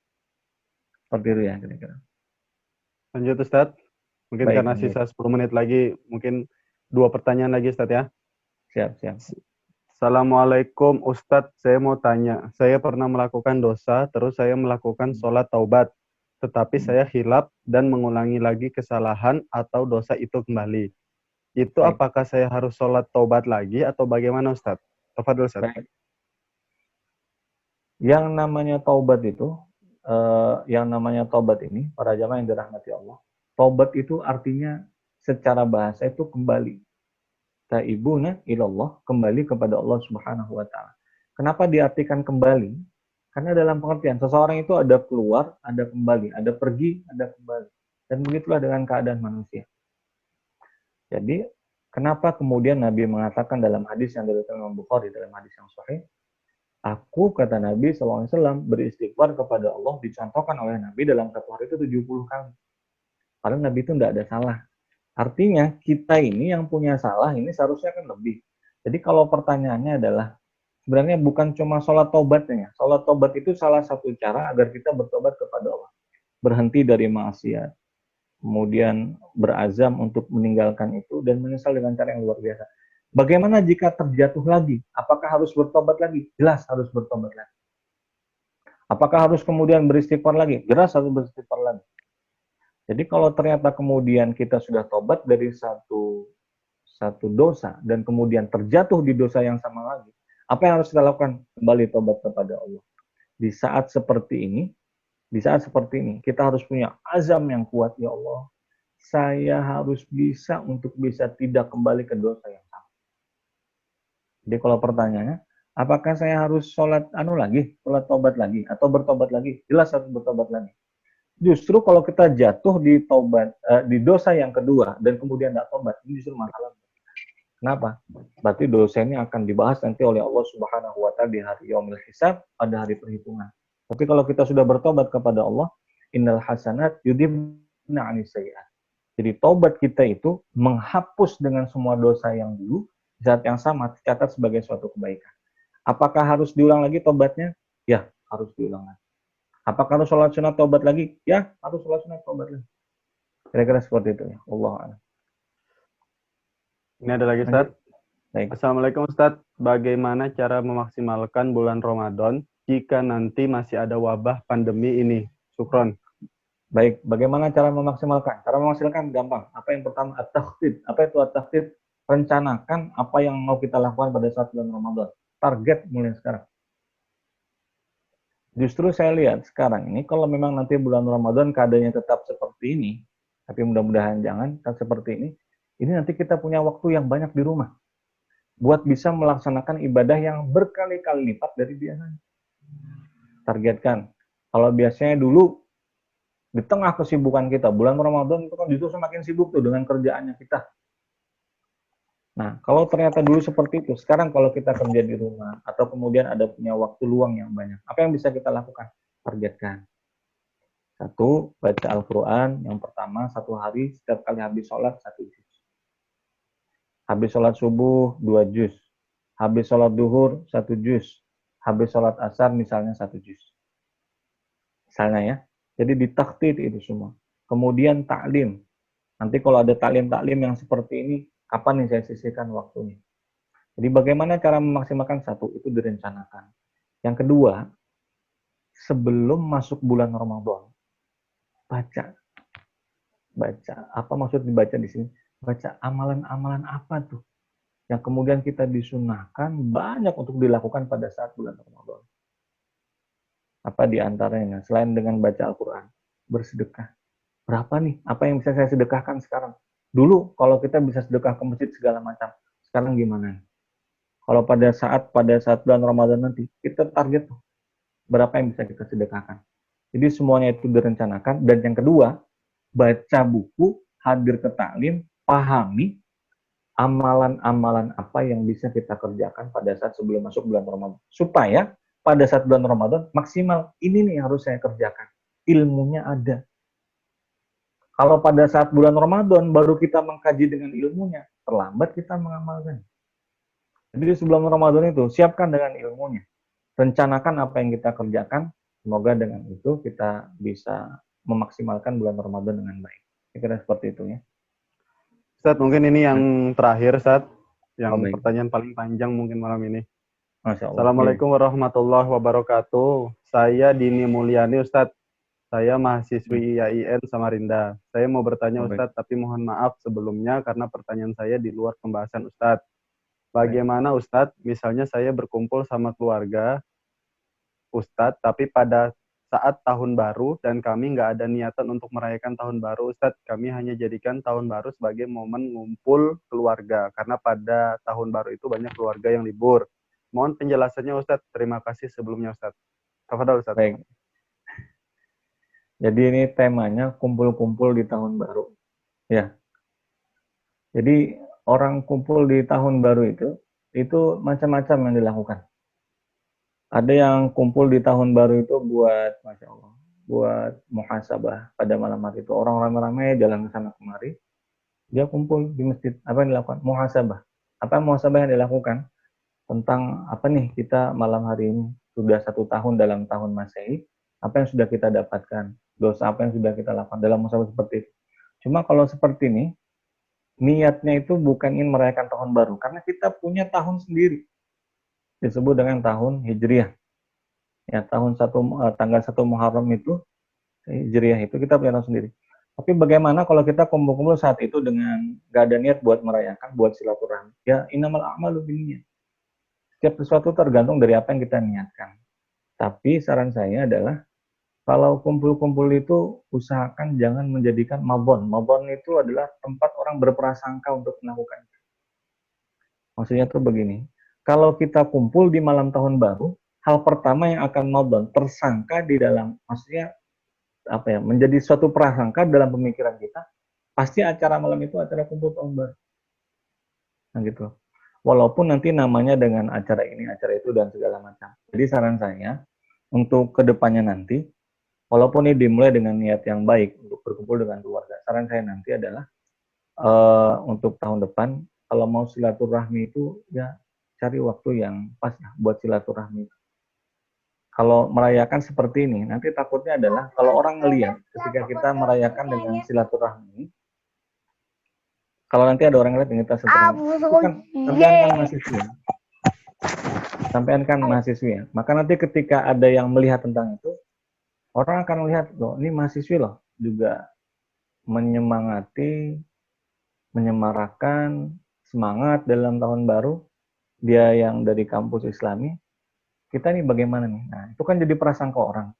Seperti itu ya kira-kira. Lanjut Ustadz. Mungkin Baik, karena sisa 10 menit lagi, mungkin 2 pertanyaan lagi Ustadz ya. Siap. Assalamualaikum Ustadz, saya mau tanya. Saya pernah melakukan dosa, terus saya melakukan sholat taubat. Tetapi saya hilaf dan mengulangi lagi kesalahan atau dosa itu kembali. Itu Baik, apakah saya harus sholat taubat lagi atau bagaimana Ustadz? Tafadhol Ustadz. baik. Yang namanya taubat itu, yang namanya taubat ini, para jamaah yang dirahmati Allah, taubat itu artinya secara bahasa itu kembali. Taibuna ilallah, kembali kepada Allah Subhanahu wa taala. Kenapa diartikan kembali? Karena dalam pengertian seseorang itu ada keluar, ada kembali, ada pergi, ada kembali. Dan begitulah dengan keadaan manusia. Jadi, kenapa kemudian Nabi mengatakan dalam hadis yang diriwayatkan Imam Bukhari, dalam hadis yang sahih, aku, kata Nabi SAW, beristighfar kepada Allah, dicontohkan oleh Nabi dalam satu hari itu 70 kali. Karena Nabi itu tidak ada salah. Artinya, kita ini yang punya salah, ini seharusnya kan lebih. Jadi kalau pertanyaannya adalah, sebenarnya bukan cuma sholat taubatnya. Sholat taubat itu salah satu cara agar kita bertobat kepada Allah. Berhenti dari maksiat. Kemudian berazam untuk meninggalkan itu dan menyesal dengan cara yang luar biasa. Bagaimana jika terjatuh lagi? Apakah harus bertobat lagi? Jelas harus bertobat lagi. Apakah harus kemudian beristighfar lagi? Jelas harus beristighfar lagi. Jadi kalau ternyata kemudian kita sudah tobat dari satu dosa dan kemudian terjatuh di dosa yang sama lagi, apa yang harus kita lakukan? Kembali tobat kepada Allah. Di saat seperti ini, kita harus punya azam yang kuat, ya Allah. Saya harus bisa untuk bisa tidak kembali ke dosa yang sama. Jadi kalau pertanyaannya, apakah saya harus sholat sholat tobat lagi, atau bertobat lagi? Jelas harus bertobat lagi. Justru kalau kita jatuh di dosa yang kedua dan kemudian tidak tobat, ini justru masalah. Kenapa? Berarti dosa ini akan dibahas nanti oleh Allah Subhanahu wa taala di hari yaumil hisab, pada hari perhitungan. Tapi kalau kita sudah bertobat kepada Allah, innal hasanat yudhibna 'anis sayyi'at. Jadi tobat kita itu menghapus dengan semua dosa yang dulu, saat yang sama tercatat sebagai suatu kebaikan. Apakah harus diulang lagi tobatnya? Ya, harus diulang lagi. Apakah harus sholat sunat tobat lagi? Ya, harus sholat sunat tobat lagi. Kira-kira seperti itu ya. Allah a'lam. Ini ada lagi Lanjut. Ustadz. Baik. Assalamualaikum Ustadz. Bagaimana cara memaksimalkan bulan Ramadan jika nanti masih ada wabah pandemi ini? Syukron. Baik, bagaimana cara memaksimalkan? Cara memaksimalkan gampang. Apa yang pertama? At-takhtid. Apa itu at-takhtid? Rencanakan apa yang mau kita lakukan pada saat bulan Ramadan. Target mulai sekarang. Justru saya lihat sekarang ini, kalau memang nanti bulan Ramadan keadaannya tetap seperti ini, tapi mudah-mudahan jangan seperti ini nanti kita punya waktu yang banyak di rumah. Buat bisa melaksanakan ibadah yang berkali-kali lipat dari biasanya. Targetkan. Kalau biasanya dulu, di tengah kesibukan kita, bulan Ramadan itu kan justru semakin sibuk tuh dengan kerjaannya kita. Nah, kalau ternyata dulu seperti itu, sekarang kalau kita kerja di rumah, atau kemudian ada punya waktu luang yang banyak, apa yang bisa kita lakukan? Targetkan. Satu, baca Al-Quran. Yang pertama, satu hari, setiap kali habis sholat, 1 juz. Habis sholat subuh, 2 juz. Habis sholat duhur, 1 juz. Habis sholat asar, misalnya 1 juz. Misalnya ya. Jadi ditakdir itu semua. Kemudian taklim. Nanti kalau ada taklim-taklim yang seperti ini, kapan nih saya sisihkan waktunya? Jadi bagaimana cara memaksimalkan? Satu, itu direncanakan. Yang kedua, sebelum masuk bulan Ramadan, baca. Apa maksud dibaca di sini? Baca amalan-amalan apa tuh yang kemudian kita disunahkan banyak untuk dilakukan pada saat bulan Ramadan. Apa di antaranya? Selain dengan baca Al-Quran, bersedekah. Berapa nih? Apa yang bisa saya sedekahkan sekarang? Dulu kalau kita bisa sedekah ke masjid segala macam, sekarang gimana? Kalau pada saat bulan Ramadan nanti, kita target tuh berapa yang bisa kita sedekahkan. Jadi semuanya itu direncanakan. Dan yang kedua, baca buku, hadir ke taklim, pahami amalan-amalan apa yang bisa kita kerjakan pada saat sebelum masuk bulan Ramadan. Supaya pada saat bulan Ramadan, maksimal ini nih yang harus saya kerjakan. Ilmunya ada. Kalau pada saat bulan Ramadan baru kita mengkaji dengan ilmunya, terlambat kita mengamalkan. Jadi sebelum Ramadan itu, siapkan dengan ilmunya. Rencanakan apa yang kita kerjakan, semoga dengan itu kita bisa memaksimalkan bulan Ramadan dengan baik. Kira-kira seperti itu ya. Ustadz, mungkin ini yang terakhir, Ustadz. Yang baik. pertanyaan paling panjang mungkin malam ini. Masya Allah. Assalamualaikum warahmatullahi wabarakatuh. Saya Dini Mulyani, Ustadz. Saya mahasiswi IAIN Samarinda. Saya mau bertanya Oh, baik. Ustadz, tapi mohon maaf sebelumnya karena pertanyaan saya di luar pembahasan Ustadz. Baik. Bagaimana Ustadz, misalnya saya berkumpul sama keluarga Ustadz, tapi pada saat tahun baru dan kami nggak ada niatan untuk merayakan tahun baru Ustadz, kami hanya jadikan tahun baru sebagai momen ngumpul keluarga, karena pada tahun baru itu banyak keluarga yang libur. Mohon penjelasannya Ustadz, terima kasih sebelumnya Ustadz. Tafadhol Ustadz. Baik. Jadi ini temanya kumpul-kumpul di tahun baru. Ya. Jadi orang kumpul di tahun baru itu macam-macam yang dilakukan. Ada yang kumpul di tahun baru itu buat, Masya Allah, buat muhasabah pada malam hari itu. Orang ramai-ramai jalan ke sana kemari, dia kumpul di masjid. Apa yang dilakukan? Muhasabah. Apa muhasabah yang dilakukan? Tentang apa nih kita malam hari ini, sudah 1 tahun dalam tahun Masehi, apa yang sudah kita dapatkan, dosa apa yang sudah kita lakukan dalam muhasabah seperti itu. Cuma kalau seperti ini, niatnya itu bukan ingin merayakan tahun baru, karena kita punya tahun sendiri, disebut dengan tahun Hijriah. Ya, tanggal 1 Muharram itu, Hijriah itu kita punya tahun sendiri. Tapi bagaimana kalau kita kumpul-kumpul saat itu dengan gak ada niat buat merayakan, buat silaturahmi? Ya, innamal a'malu binniyat. Setiap sesuatu tergantung dari apa yang kita niatkan. Tapi saran saya adalah, kalau kumpul-kumpul itu usahakan jangan menjadikan mabon. Mabon itu adalah tempat orang berprasangka untuk melakukan. Maksudnya tuh begini, kalau kita kumpul di malam tahun baru, hal pertama yang akan mabon tersangka di dalam, maksudnya apa ya, menjadi suatu prasangka dalam pemikiran kita, pasti acara malam itu acara kumpul tahun baru. Nah gitu. Walaupun nanti namanya dengan acara ini, acara itu, dan segala macam. Jadi saran saya, untuk kedepannya nanti, walaupun ini dimulai dengan niat yang baik untuk berkumpul dengan keluarga, saran saya nanti adalah untuk tahun depan, kalau mau silaturahmi itu ya cari waktu yang pas ya buat silaturahmi. Kalau merayakan seperti ini, nanti takutnya adalah kalau orang ngelihat ketika kita merayakan dengan silaturahmi, kalau nanti ada orang ngelihat kita silaturahmi, itu kan sampean kan mahasiswi, maka nanti ketika ada yang melihat tentang itu, orang akan melihat, loh ini mahasiswi loh, juga menyemangati, menyemarakan, semangat dalam tahun baru, dia yang dari kampus Islami, kita nih bagaimana nih? Nah, itu kan jadi prasangka orang.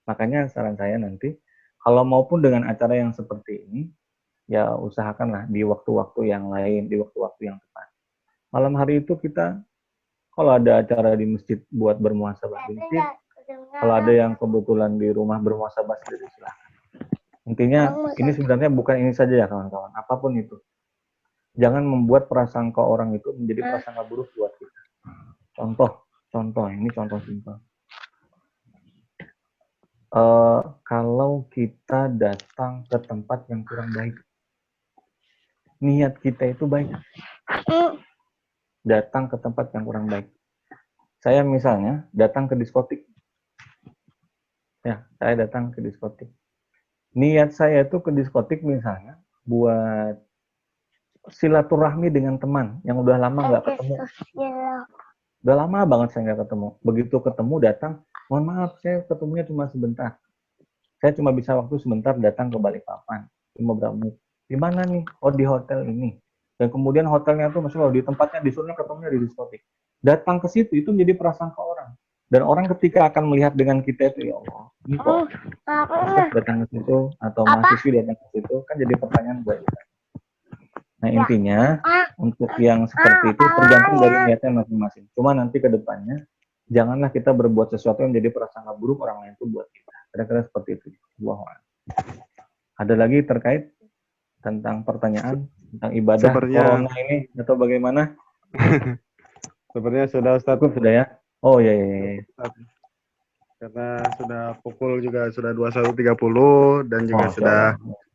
Makanya saran saya nanti, kalau maupun dengan acara yang seperti ini, ya usahakanlah di waktu-waktu yang lain, di waktu-waktu yang tepat. Malam hari itu kita, kalau ada acara di masjid buat bermuhasabah di masjid, kalau ada yang kebetulan di rumah bermuhasabah sendiri, silahkan. Intinya, ini sebenarnya bukan ini saja ya kawan-kawan, apapun itu. Jangan membuat prasangka orang itu menjadi prasangka buruk buat kita. Contoh, ini contoh simpel. Kalau kita datang ke tempat yang kurang baik, niat kita itu baik. Datang ke tempat yang kurang baik. Saya misalnya datang ke diskotik. Ya, saya datang ke diskotik. Niat saya itu ke diskotik misalnya buat silaturahmi dengan teman yang udah lama nggak ketemu. Udah lama banget saya nggak ketemu. Begitu ketemu datang, mohon maaf saya ketemunya cuma sebentar. Saya cuma bisa waktu sebentar datang ke Balikpapan. Cuma berapa menit. Di mana nih? Oh di hotel ini. Dan kemudian hotelnya tuh maksudnya di tempatnya disuruh ketemunya di diskotik. Datang ke situ itu menjadi prasangka orang. Dan orang ketika akan melihat dengan kita itu, ya Allah, ini kok datang ke situ atau mahasiswi datang ke situ, kan jadi pertanyaan buat kita. Nah intinya untuk yang seperti itu tergantung dari niatnya masing-masing. Cuma nanti ke depannya janganlah kita berbuat sesuatu yang menjadi prasangka buruk orang lain itu buat kita. Kira-kira seperti itu. Ada lagi terkait tentang pertanyaan tentang ibadah corona ini atau bagaimana? Sepertinya sudah Ustaz. Cukup sudah ya? Oh iya. Karena sudah pukul juga sudah 21.30 dan juga sudah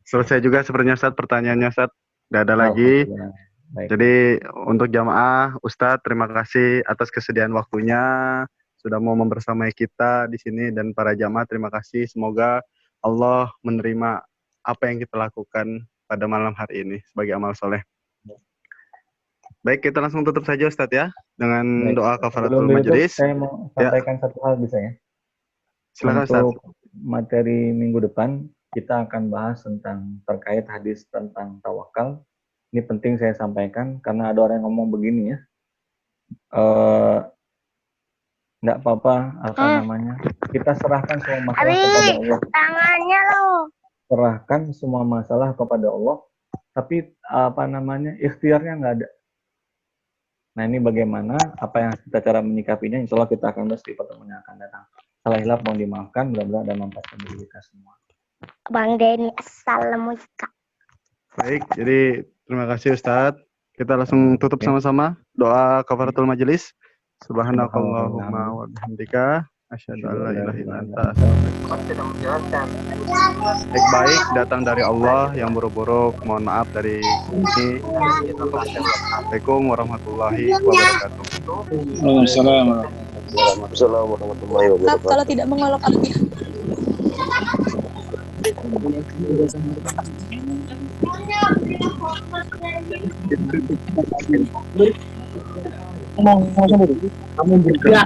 selesai juga sepertinya Ustaz pertanyaannya Ustaz. Tidak ada lagi. Jadi untuk jamaah Ustadz terima kasih atas kesediaan waktunya sudah mau membersamai kita di sini, dan para jamaah terima kasih. Semoga Allah menerima apa yang kita lakukan pada malam hari ini sebagai amal soleh. Baik, kita langsung tutup saja Ustadz ya dengan doa kafaratul majelis. Saya mau sampaikan satu hal bisa ya? Silakan Ustadz. materi minggu depan kita akan bahas tentang terkait hadis tentang tawakal. Ini penting saya sampaikan karena ada orang yang ngomong begini ya. Enggak apa-apa, apa namanya? Kita serahkan semua masalah kepada Allah. Tangannya loh. Serahkan semua masalah kepada Allah, tapi apa namanya? Ikhtiarnya nggak ada. Nah, ini bagaimana, apa yang kita cara menyikapinya, insya Allah kita akan bahas di pertemuan yang akan datang. Salah hilap mohon dimaafkan, mudah-mudahan ada manfaat bagi kita semua. Bang Denny, assalamualaikum. Baik, jadi terima kasih Ustadz. Kita langsung tutup sama-sama. Doa kafaratul majelis. Subhanakallahumma wa bihamdika asyhadu an la ilaha illa anta baik datang dari Allah yang buruk-buruk. Mohon maaf dari sini. Assalamualaikum warahmatullahi wabarakatuh. Waalaikumsalam warahmatullahi wabarakatuh. Kalau tidak mengolok api. Kamu bergerak.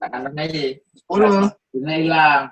Takanan aja. 10. Hilang.